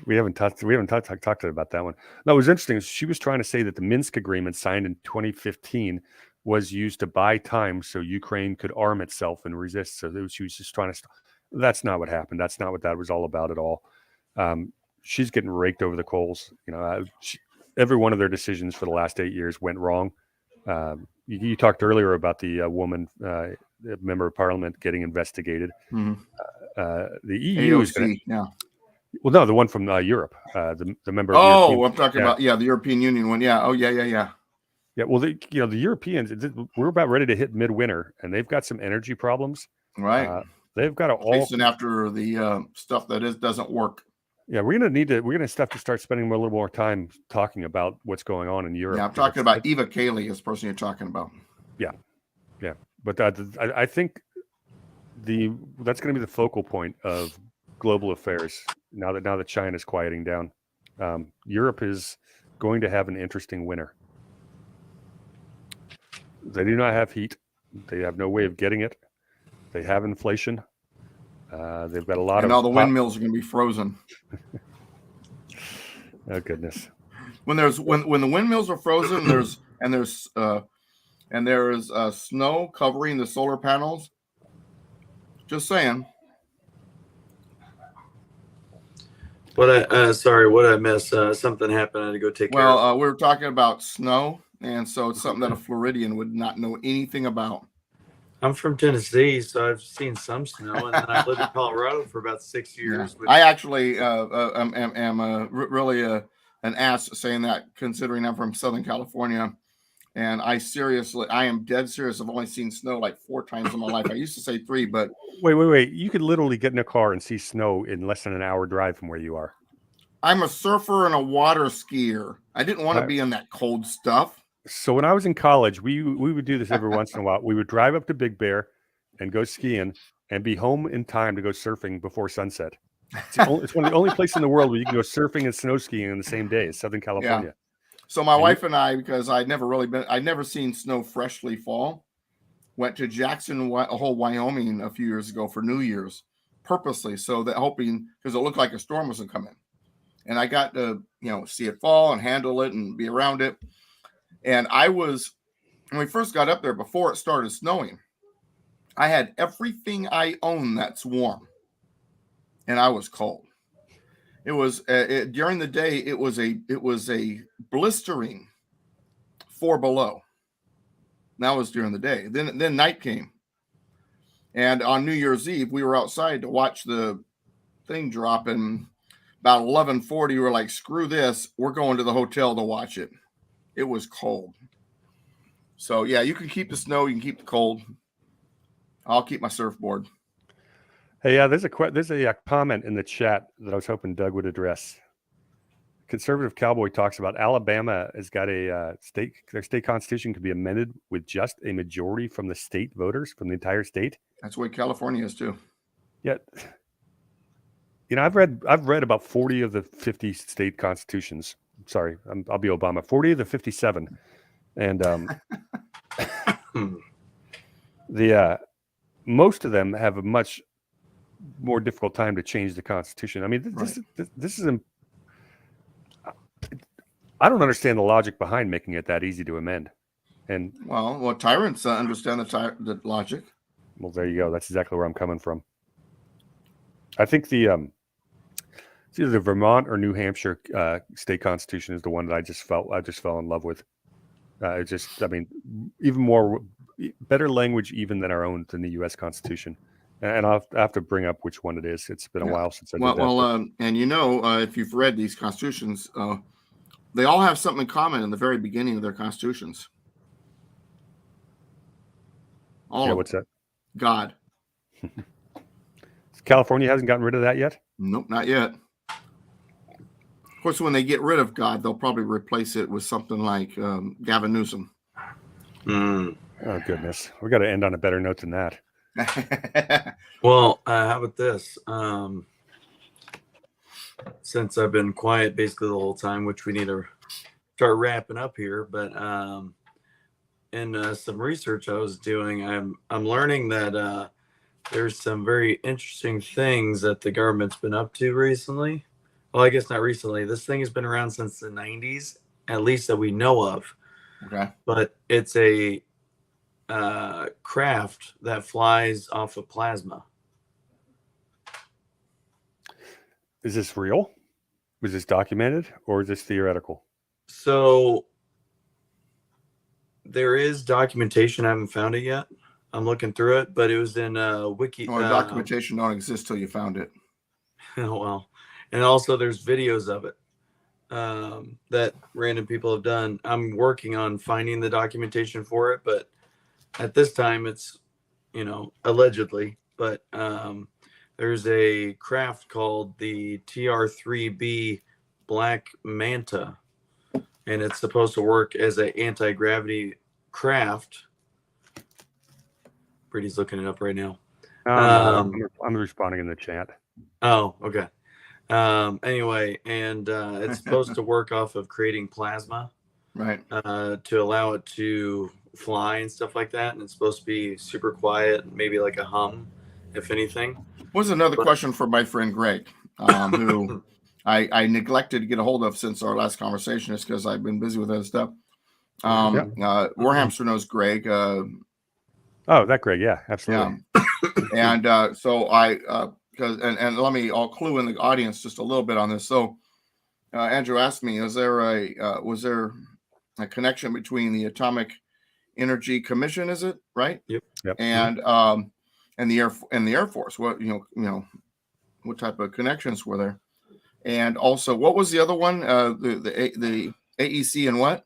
We haven't talked about that one. No, it was interesting. She was trying to say that the Minsk agreement signed in 2015 was used to buy time so Ukraine could arm itself and resist. So she was just trying to. That's not what happened. That's not what that was all about at all. She's getting raked over the coals. Every one of their decisions for the last 8 years went wrong. You talked earlier about the woman. Member of Parliament getting investigated. Mm-hmm. The EU is going to. Well, no, the one from Europe. The member. Oh, I'm talking about the European Union one. Yeah. Oh, yeah. Yeah. Well, the Europeans. We're about ready to hit midwinter, and they've got some energy problems. Right. They've got to chasing after the stuff that doesn't work. Yeah, we're gonna have to start spending a little more time talking about what's going on in Europe. Yeah, I'm 'cause talking about Eva Cayley, is the person you're talking about. yeah, but I think that's going to be the focal point of global affairs now that China's quieting down. Europe is going to have an interesting winter. They do not have heat. They have no way of getting it. They have inflation. They've got a lot And of all the windmills are going to be frozen. Oh goodness! When the windmills are frozen, there's snow covering the solar panels. Just saying. What I missed? Something happened. I had to go take care of. Well, we were talking about snow, and so it's something that a Floridian would not know anything about. I'm from Tennessee, so I've seen some snow, and then I lived in Colorado for about 6 years. Yeah. Which, I actually am really an ass saying that, considering I'm from Southern California, and I am dead serious. I've only seen snow like 4 times in my life. I used to say 3, but Wait! You could literally get in a car and see snow in less than an hour drive from where you are. I'm a surfer and a water skier. I didn't want to be in that cold stuff. So when I was in college, we would do this every once in a while. We would drive up to Big Bear and go skiing and be home in time to go surfing before sunset. It's one of the only places in the world where you can go surfing and snow skiing in the same day. Is Southern California. So my wife and I, because I'd never seen snow freshly fall, went to Jackson Hole, Wyoming a few years ago for New Year's, purposely, so that hoping, because it looked like a storm was coming. And I got to, see it fall and handle it and be around it. And when we first got up there, before it started snowing, I had everything I own that's warm, and I was cold. It was during the day. It was a blistering 4 below. That was during the day. Then night came, and on New Year's Eve we were outside to watch the thing drop, and about 11:40 we were like, "Screw this! We're going to the hotel to watch it." It was cold. So yeah, you can keep the snow, you can keep the cold. I'll keep my surfboard. Hey, yeah, there's a comment in the chat that I was hoping Doug would address. Conservative Cowboy talks about Alabama has got their state constitution could be amended with just a majority from the state voters from the entire state. That's what California is too. Yet, I've read about 40 of the 50 state constitutions. Sorry, I'll be Obama. 40 of the 57, and the most of them have a much more difficult time to change the Constitution. I mean, this is I don't understand the logic behind making it that easy to amend. And well, tyrants understand the logic. Well, there you go. That's exactly where I'm coming from. I think it's either the Vermont or New Hampshire state constitution is the one that I just fell in love with. Even more better language even than than the U.S. Constitution. And I'll have to bring up which one it is. It's been a while since I did that. And if you've read these constitutions, they all have something in common in the very beginning of their constitutions. What's that? God. California hasn't gotten rid of that yet? Nope, not yet. Of course, when they get rid of God, they'll probably replace it with something like Gavin Newsom. Oh, goodness. We got to end on a better note than that. Well, how about this? Since I've been quiet basically the whole time, which we need to start wrapping up here, but in some research I was doing, I'm learning that there's some very interesting things that the government's been up to recently. Well, I guess not recently. This thing has been around since the 90s, at least that we know of. Okay. But it's a craft that flies off of plasma. Is this real? Was this documented or is this theoretical? So there is documentation. I haven't found it yet. I'm looking through it, but it was in Wiki. Documentation don't exist till you found it. Well, and also there's videos of it that random people have done. I'm working on finding the documentation for it, but at this time it's, allegedly. But there's a craft called the TR3B Black Manta, and it's supposed to work as an anti-gravity craft. Brady's looking it up right now. I'm responding in the chat. Oh, okay. Anyway, and it's supposed to work off of creating plasma, Right. to allow it to fly and stuff like that. And it's supposed to be super quiet, maybe like a hum, if anything. Was another question for my friend Greg, who I neglected to get a hold of since our last conversation, just because I've been busy with other stuff. Warhamster knows Greg. Oh, that Greg, yeah, absolutely. Yeah. And so and let me, I'll clue in the audience just a little bit on this. So Andrew asked me, was there a connection between the Atomic Energy Commission? Is it right? Yep. And the Air Force. What what type of connections were there? And also, what was the other one? The AEC and what?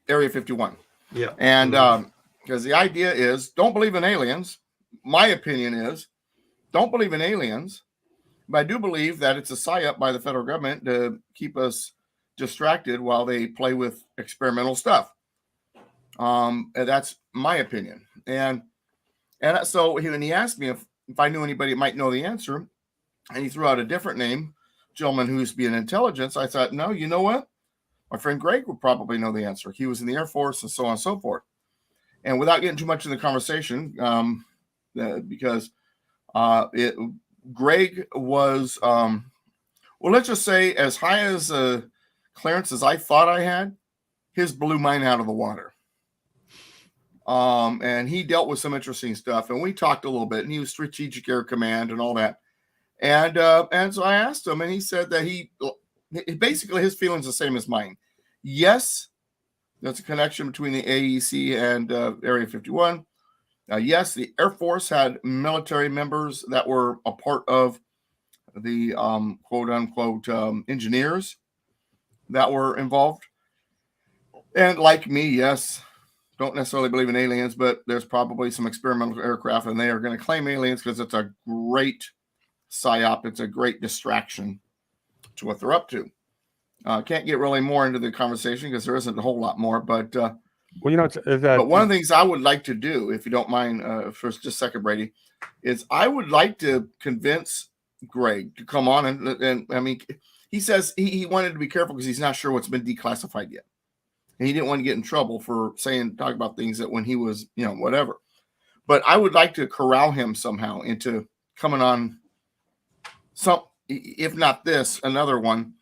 Area 51. Yeah. And because the idea is, don't believe in aliens. My opinion is, don't believe in aliens. But I do believe that it's a psyop by the federal government to keep us distracted while they play with experimental stuff. And that's my opinion. And so when he asked me if I knew anybody that might know the answer, and he threw out a different name, gentleman who used to be in intelligence, I thought, no, you know what? My friend Greg would probably know the answer. He was in the Air Force and so on and so forth. And without getting too much in the conversation, because Greg was, well, let's just say as high as clearance as I thought I had, his blew mine out of the water. And he dealt with some interesting stuff, and we talked a little bit, and he was Strategic Air Command and all that. And so I asked him, and he said that basically his feelings the same as mine. Yes, there's a connection between the AEC and Area 51. Yes, the Air Force had military members that were a part of the quote unquote engineers that were involved. And like me, yes, don't necessarily believe in aliens, but there's probably some experimental aircraft, and they are going to claim aliens because it's a great psyop. It's a great distraction to what they're up to. Can't get really more into the conversation because there isn't a whole lot more, but well, you know, but one of the things I would like to do, if you don't mind, for just a second, Brady, is I would like to convince Greg to come on and I mean, he says he wanted to be careful because he's not sure what's been declassified yet, and he didn't want to get in trouble for talking about things that when he was, whatever. But I would like to corral him somehow into coming on some, if not this, another one.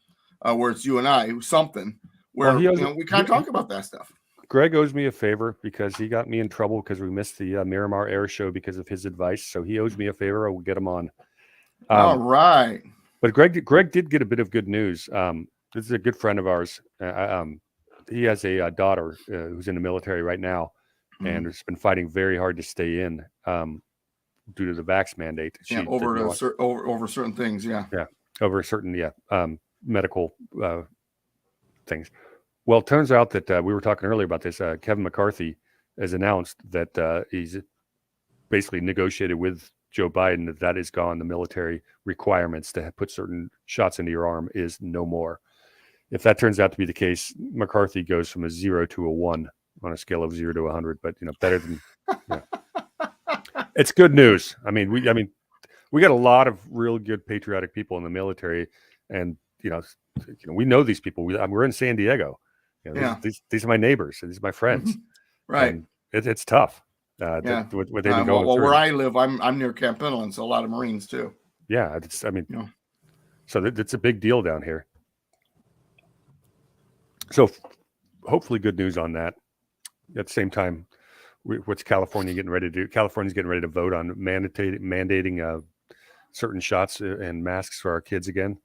Where it's you and I, something where we kind of talk about that stuff. Greg owes me a favor because he got me in trouble because we missed the Miramar Air Show because of his advice. So he owes me a favor. I will get him on. All right. But Greg did get a bit of good news. This is a good friend of ours. He has a daughter who's in the military right now, and has been fighting very hard to stay in due to the vax mandate. Over certain things. Yeah. Over certain medical things. Well, it turns out that we were talking earlier about this. Kevin McCarthy has announced that he's basically negotiated with Joe Biden that is gone. The military requirements to put certain shots into your arm is no more. If that turns out to be the case, McCarthy goes from a 0 to a 1 on a scale of 0 to 100. But better than. It's good news. I mean, we got a lot of real good patriotic people in the military, and we know these people. We're in San Diego. These are my neighbors. These are my friends. Right. And it's tough. What they've been going through. Where I live, I'm near Camp Pendleton, so a lot of Marines too. Yeah, so it's a big deal down here. So hopefully good news on that. At the same time, what's California getting ready to do? California's getting ready to vote on mandating certain shots and masks for our kids again.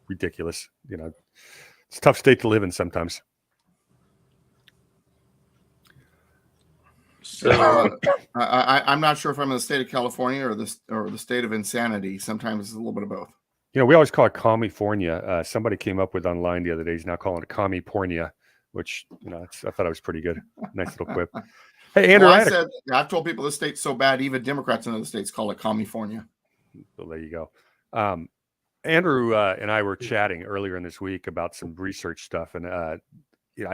Ridiculous. It's a tough state to live in sometimes. So I'm not sure if I'm in the state of California or the state of insanity. Sometimes it's a little bit of both. We always call it California. Somebody came up with online the other day. He's now calling it California. which I thought it was pretty good. Nice little quip. Hey, Andrew, Well, I've told people the state's so bad, even Democrats in other states call it California. well, there you go. Andrew and I were chatting earlier in this week about some research stuff, and I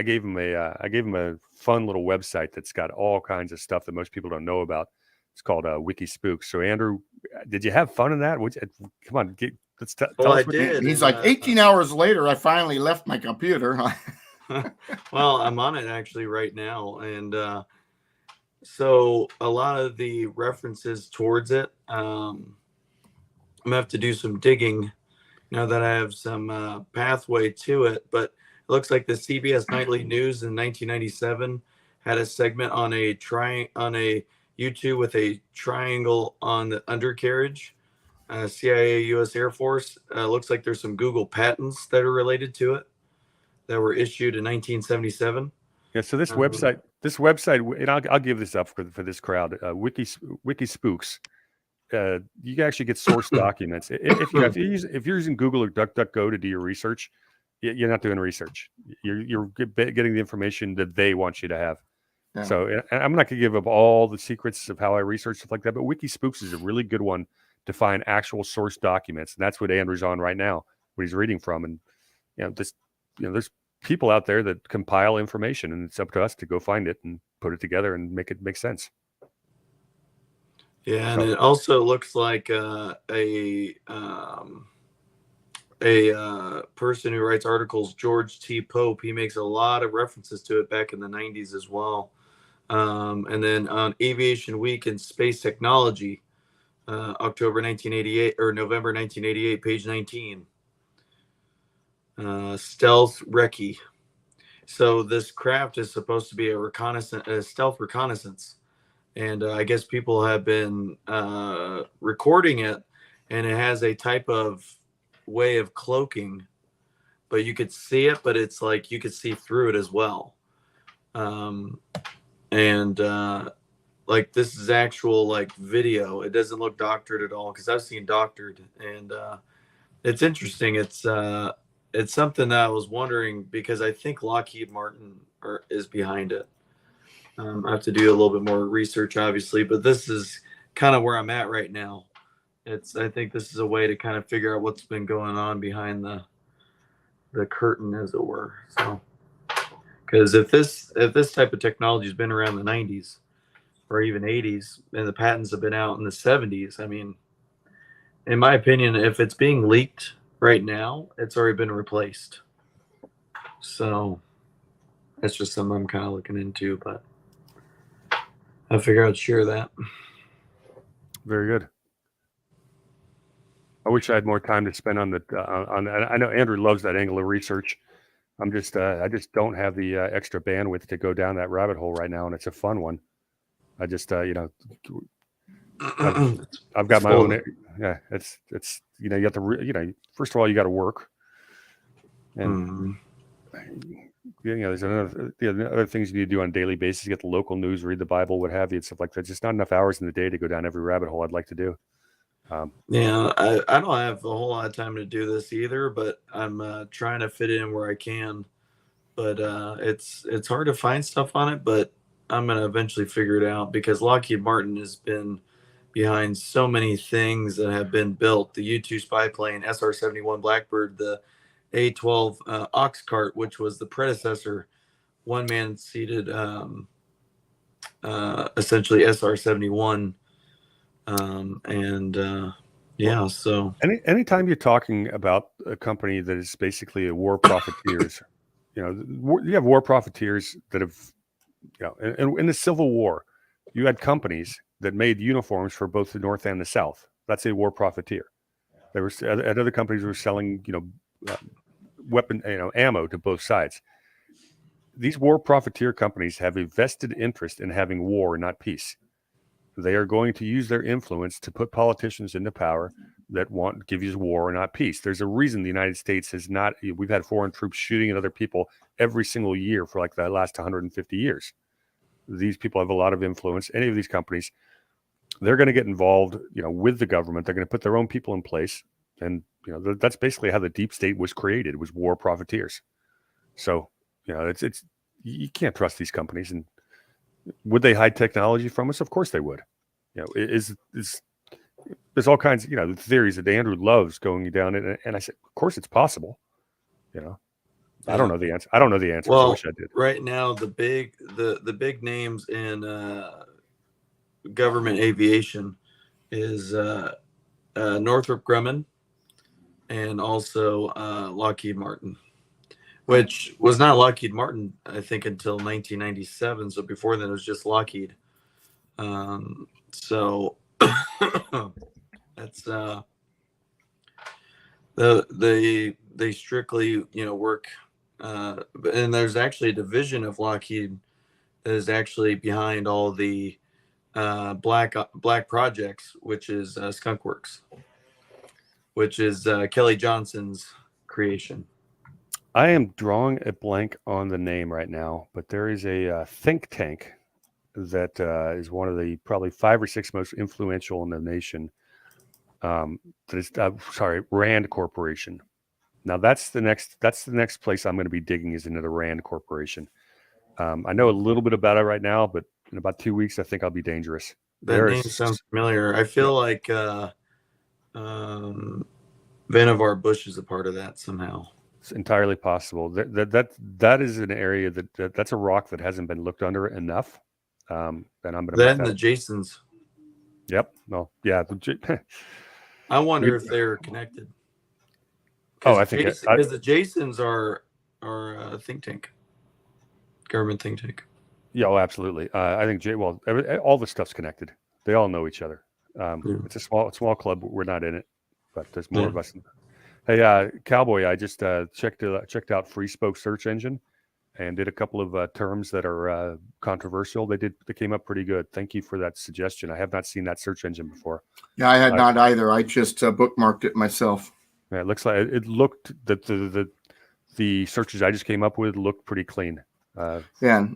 gave him a fun little website that's got all kinds of stuff that most people don't know about. It's called Wiki Spooks. So, Andrew, did you have fun in that? Come on, let's tell us. I did. He's like 18 hours later. I finally left my computer. Well, I'm on it actually right now, and so a lot of the references towards it, I'm gonna have to do some digging now that I have some pathway to it. But it looks like the CBS Nightly News in 1997 had a segment on a U2 with a triangle on the undercarriage. CIA, U.S. Air Force. Looks like there's some Google patents that are related to it that were issued in 1977. Yeah. So this website, and I'll give this up for this crowd. Wiki Spooks. You can actually get source documents. If you're using Google or DuckDuckGo to do your research, you're not doing research. You're getting the information that they want you to have. Yeah. So I'm not going to give up all the secrets of how I research stuff like that, but Wiki Spooks is a really good one to find actual source documents, and that's what Andrew's on right now, what he's reading from. And there's people out there that compile information, and it's up to us to go find it and put it together and make it make sense. Yeah, and it also looks like a person who writes articles, George T. Pope. He makes a lot of references to it back in the 90s as well. And then on Aviation Week and Space Technology, October 1988 or November 1988, page 19. Stealth Recce. So this craft is supposed to be a stealth reconnaissance. And I guess people have been recording it, and it has a type of way of cloaking, but you could see it, but it's like you could see through it as well. Like this is actual like video. It doesn't look doctored at all, because I've seen doctored, and it's interesting. It's something that I was wondering, because I think Lockheed Martin is behind it. I have to do a little bit more research, obviously, but this is kind of where I'm at right now. I think this is a way to kind of figure out what's been going on behind the curtain, as it were. So, because if this type of technology has been around the 90s or even 80s, and the patents have been out in the 70s, I mean, in my opinion, if it's being leaked right now, it's already been replaced. So that's just something I'm kind of looking into, but I figure I'd share that. Very good. I wish I had more time to spend on I know Andrew loves that angle of research. I just don't have the extra bandwidth to go down that rabbit hole right now, and it's a fun one. I just I've got my own. Yeah, it's you have to first of all you got to work, and there's other things you need to do on a daily basis. You get the local news, read the Bible, what have you, and stuff like that. Just not enough hours in the day to go down every rabbit hole I'd like to do. I don't have a whole lot of time to do this either, but I'm trying to fit it in where I can. But it's hard to find stuff on it, but I'm gonna eventually figure it out, because Lockheed Martin has been behind so many things that have been built: the U-2 spy plane, SR-71 Blackbird, the A-12 Ox Cart, which was the predecessor, one-man seated, essentially SR-71. So anytime you're talking about a company that is basically a war profiteers, you have war profiteers that have, in the Civil War, you had companies that made uniforms for both the North and the South. That's a war profiteer. There was other companies who were selling, weapon, ammo to both sides. These war profiteer companies have a vested interest in having war, not peace. They are going to use their influence to put politicians into power that give you war, not peace. There's a reason the United States has not. We've had foreign troops shooting at other people every single year for like the last 150 years. These people have a lot of influence. Any of these companies, they're going to get involved, with the government. They're going to put their own people in place, and that's basically how the deep state was created. Was war profiteers. So It's you can't trust these companies. And would they hide technology from us? Of course they would. Is there's all kinds of the theories that Andrew loves going down it, and I said, of course it's possible. I don't know the answer. I don't know the answers. I Well, wish I did. right now the big names in government aviation is Northrop Grumman and also Lockheed Martin, which was not Lockheed Martin, I think, until 1997. So before then, it was just Lockheed. So that's they strictly work, and there's actually a division of Lockheed that is actually behind all the black projects, which is Skunk Works, which is Kelly Johnson's creation. I am drawing a blank on the name right now, but there is a think tank that is one of the probably 5 or 6 most influential in the nation. That is, Rand Corporation. Now that's the next place I'm going to be digging is into the Rand Corporation. I know a little bit about it right now, but in about 2 weeks, I think I'll be dangerous. That name sounds familiar. I feel like Vannevar Bush is a part of that somehow. It's entirely possible. That is an area that's a rock that hasn't been looked under enough. And I'm going to that and the Jasons. Yep. Well, yeah. I wonder if they're connected. Oh, I think because the Jasons are a think tank, government think tank. Yeah, oh, absolutely. I think all the stuff's connected. They all know each other. It's a small club. We're not in it, but there's more of us. Hey, Cowboy, I just checked out Free Spoke search engine and did a couple of terms that are controversial. They came up pretty good. Thank you for that suggestion. I have not seen that search engine before. Yeah, I had not either. I just bookmarked it myself. Yeah, it looks like it looked that the searches I just came up with looked pretty clean. Yeah.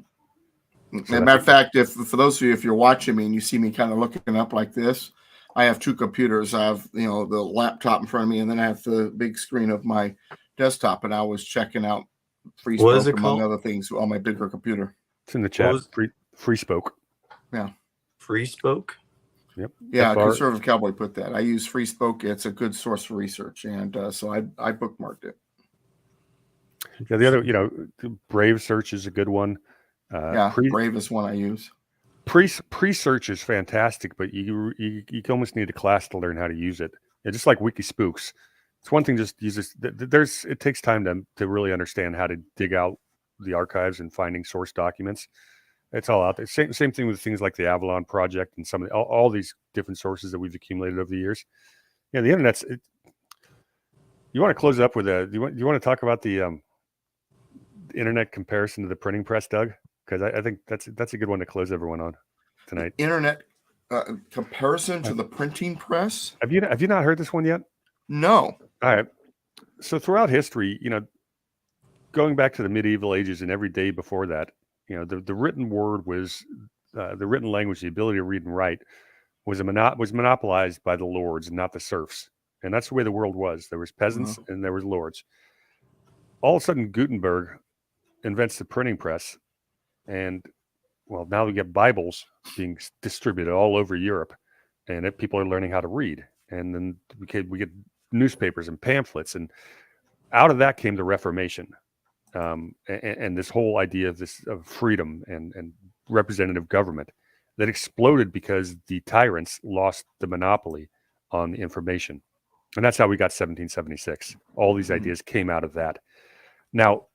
As a matter of fact, for those of you, if you're watching me and you see me kind of looking up like this, I have 2 computers. I have, the laptop in front of me, and then I have the big screen of my desktop. And I was checking out Free Spoke, among other things, on my bigger computer. It's in the chat. Free Spoke. Yeah. Free Spoke? Yep. Yeah, Conservative Cowboy put that. I use Free Spoke. It's a good source for research. And so I bookmarked it. Yeah, the other, Brave Search is a good one. Brave is one I use. Pre-search is fantastic, but you almost need a class to learn how to use it. Just like Wikispooks, it's one thing just use this. It takes time to really understand how to dig out the archives and finding source documents. It's all out there. Same thing with things like the Avalon Project and all these different sources that we've accumulated over the years. Yeah, the internet's. You want to close it up with you want to talk about the internet comparison to the printing press, Doug? Because I think that's a good one to close everyone on tonight. Internet comparison to the printing press. Have you not heard this one yet? No. All right. So throughout history, going back to the medieval ages and every day before that, the written word was the written language, the ability to read and write was monopolized by the lords and not the serfs. And that's the way the world was. There was peasants and there was lords. All of a sudden, Gutenberg invents the printing press. And now we get Bibles being distributed all over Europe, and people are learning how to read. And then we get newspapers and pamphlets, and out of that came the Reformation, and this whole idea of freedom and representative government that exploded because the tyrants lost the monopoly on the information, and that's how we got 1776. All these ideas came out of that. Now,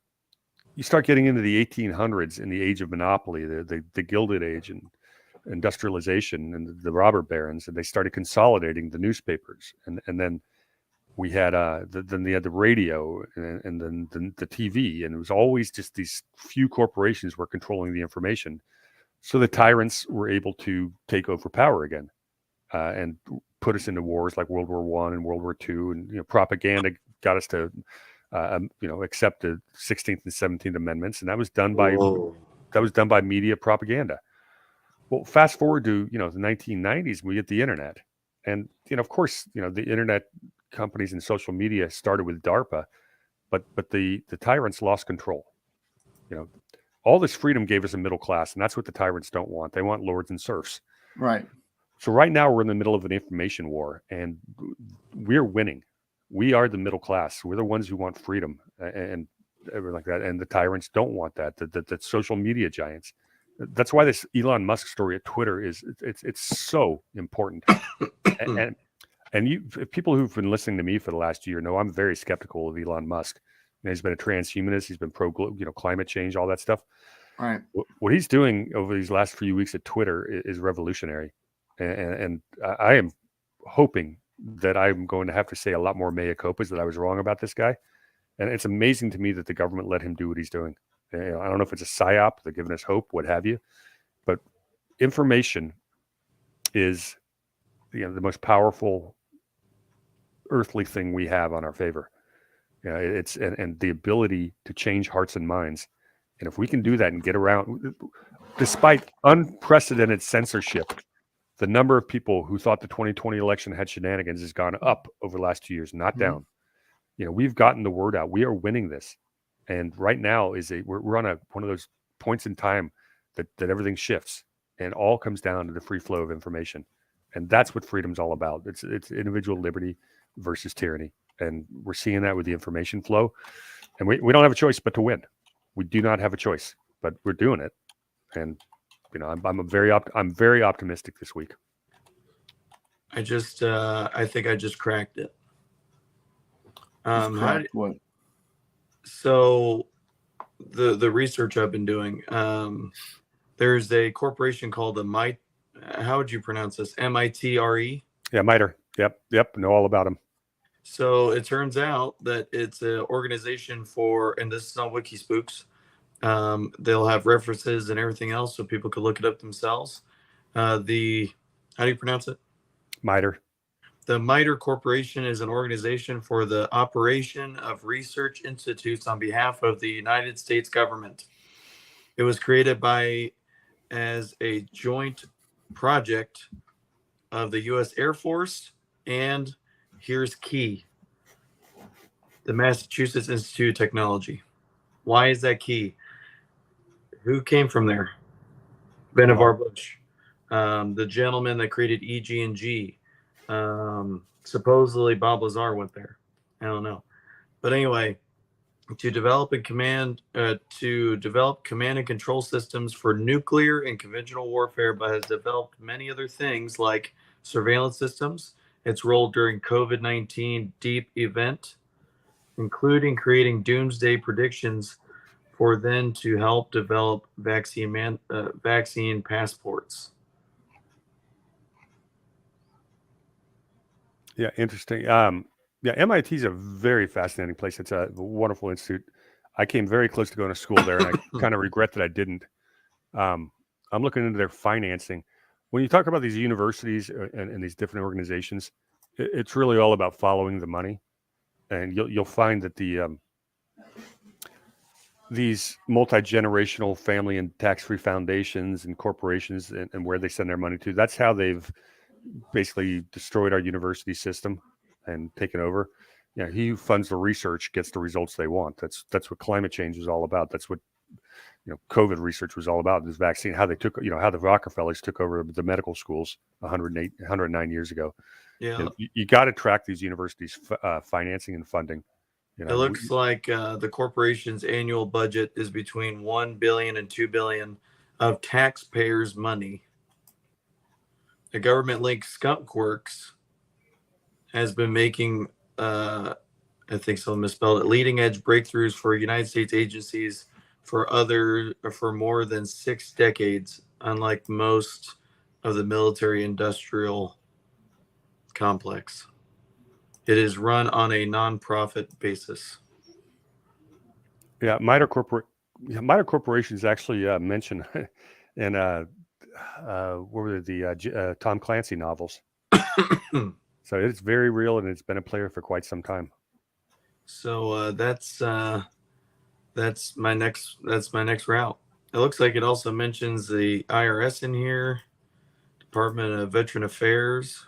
you start getting into the 1800s in the age of monopoly, the Gilded Age and industrialization and the robber barons, and they started consolidating the newspapers. And then we had then they had the radio and then the TV, and it was always just these few corporations were controlling the information. So the tyrants were able to take over power again and put us into wars like World War I and World War II, and propaganda got us to accept the 16th and 17th Amendments, and that was done by media propaganda. Well, fast forward to the 1990s, we get the internet, and of course the internet companies and social media started with DARPA, but the tyrants lost control, You know, all this freedom gave us a middle class, and that's what the tyrants don't want. They want lords and serfs. Right. So right now we're in the middle of an information war, and we're winning. We are the middle class. We're the ones who want freedom and everything like that. And the tyrants don't want that. The social media giants. That's why this Elon Musk story at Twitter is it's so important. And you people who've been listening to me for the last year know I'm very skeptical of Elon Musk. He's been a transhumanist. He's been pro climate change, all that stuff. Right. What he's doing over these last few weeks at Twitter is revolutionary. And I am hoping that I'm going to have to say a lot more mea culpas that I was wrong about this guy. And it's amazing to me that the government let him do what he's doing. I don't know if it's a psyop, they're giving us hope, what have you. But information is the most powerful earthly thing we have on our favor. It's and the ability to change hearts and minds. And if we can do that and get around, despite unprecedented censorship, the number of people who thought the 2020 election had shenanigans has gone up over the last 2 years, not down. We've gotten the word out. We are winning this, and right now we're on one of those points in time that everything shifts, and all comes down to the free flow of information, and that's what freedom's all about. It's individual liberty versus tyranny, and we're seeing that with the information flow, and we don't have a choice but to win. We do not have a choice, but we're doing it, and I'm very optimistic this week. I think I just cracked it. What? So the research I've been doing, there's a corporation called how would you pronounce this? MITRE? Yeah, MITRE. Yep. Know all about them. So it turns out that it's an organization and this is on Wikispooks. They'll have references and everything else so people could look it up themselves. How do you pronounce it? MITRE. The MITRE Corporation is an organization for the operation of research institutes on behalf of the United States government. It was created as a joint project of the U.S. Air Force and, here's key, the Massachusetts Institute of Technology. Why is that key? Who came from there? Vannevar Bush, the gentleman that created EG&G. Supposedly Bob Lazar went there. I don't know, but anyway, to develop command and control systems for nuclear and conventional warfare, but has developed many other things like surveillance systems. Its role during COVID-19 deep event, including creating doomsday predictions for then to help develop vaccine passports. Yeah, interesting. MIT is a very fascinating place. It's a wonderful institute. I came very close to going to school there, and I kind of regret that I didn't. I'm looking into their financing. When you talk about these universities and these different organizations, it's really all about following the money, and you'll find that these multi-generational family and tax-free foundations and corporations and where they send their money to, that's how they've basically destroyed our university system and taken over. He who funds the research gets the results they want. That's what climate change is all about. That's what COVID research was all about. This vaccine, how they took, how the Rockefellers took over the medical schools 109 years ago. Yeah, you got to track these universities' financing and funding. It looks like the corporation's annual budget is between $1 billion and $2 billion of taxpayers' money. The government-linked Skunk Works has been making, I think someone misspelled it, leading-edge breakthroughs for United States agencies for more than 6 decades, unlike most of the military-industrial complex. It is run on a nonprofit basis. Yeah, MITRE Corporation is actually mentioned in what were the Tom Clancy novels. So it's very real, and it's been a player for quite some time. So that's my next route. It looks like it also mentions the IRS in here, Department of Veteran Affairs,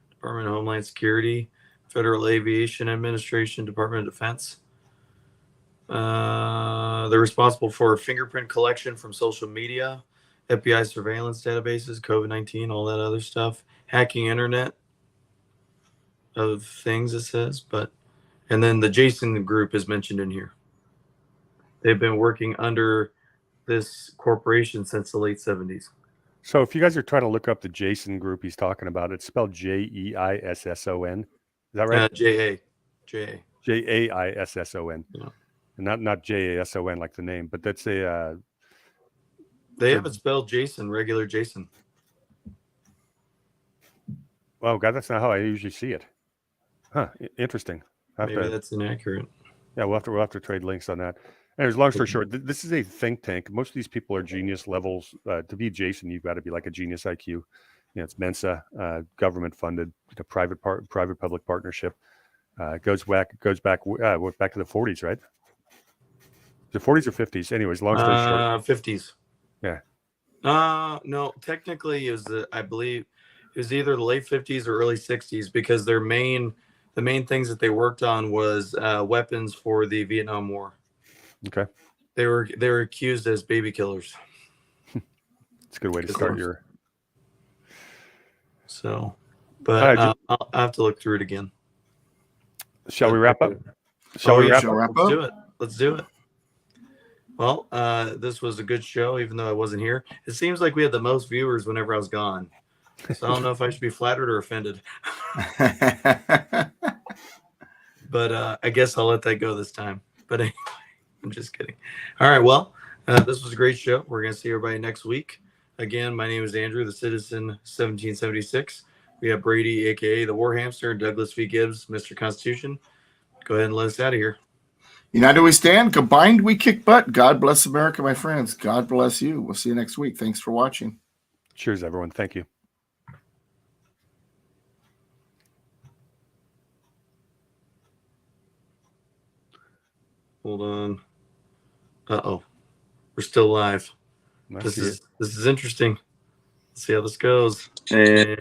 Department of Homeland Security, Federal Aviation Administration, Department of Defense. They're responsible for fingerprint collection from social media, FBI surveillance databases, COVID-19, all that other stuff, hacking internet of things, it says. And then the Jason group is mentioned in here. They've been working under this corporation since the late 70s. So if you guys are trying to look up the Jason group he's talking about, it's spelled Jeisson. Is that right? JA. Jaisson. Yeah. And not JASON like the name, but that's a They So- haven't spelled Jason, regular Jason. oh god, that's not how I usually see it. Huh, interesting. Maybe that's inaccurate. Yeah, we'll have to trade links on that. Anyways, long story short, this is a think tank. Most of these people are genius levels. To be Jason, you've got to be like a genius IQ. You know, it's Mensa, government funded, private public partnership. Goes back to the 40s, right? The 40s or 50s. Anyways, long story short. 50s. Yeah. No, technically I believe it was either the late 50s or early 60s, because the main things that they worked on was weapons for the Vietnam War. Okay. They were accused as baby killers. It's a good way to start your. So, but I'll have to look through it again. Shall we wrap up? Let's do it. Well, this was a good show, even though I wasn't here. It seems like we had the most viewers whenever I was gone. So I don't know if I should be flattered or offended. But I guess I'll let that go this time. But anyway, I'm just kidding. All right. Well, this was a great show. We're going to see everybody next week. Again, my name is Andrew, the Citizen 1776. We have Brady, a.k.a. the War Hamster, and Douglas V. Gibbs, Mr. Constitution. Go ahead and let us out of here. United we stand. Combined we kick butt. God bless America, my friends. God bless you. We'll see you next week. Thanks for watching. Cheers, everyone. Thank you. Hold on. Uh-oh. We're still live. This is interesting. Let's see how this goes. And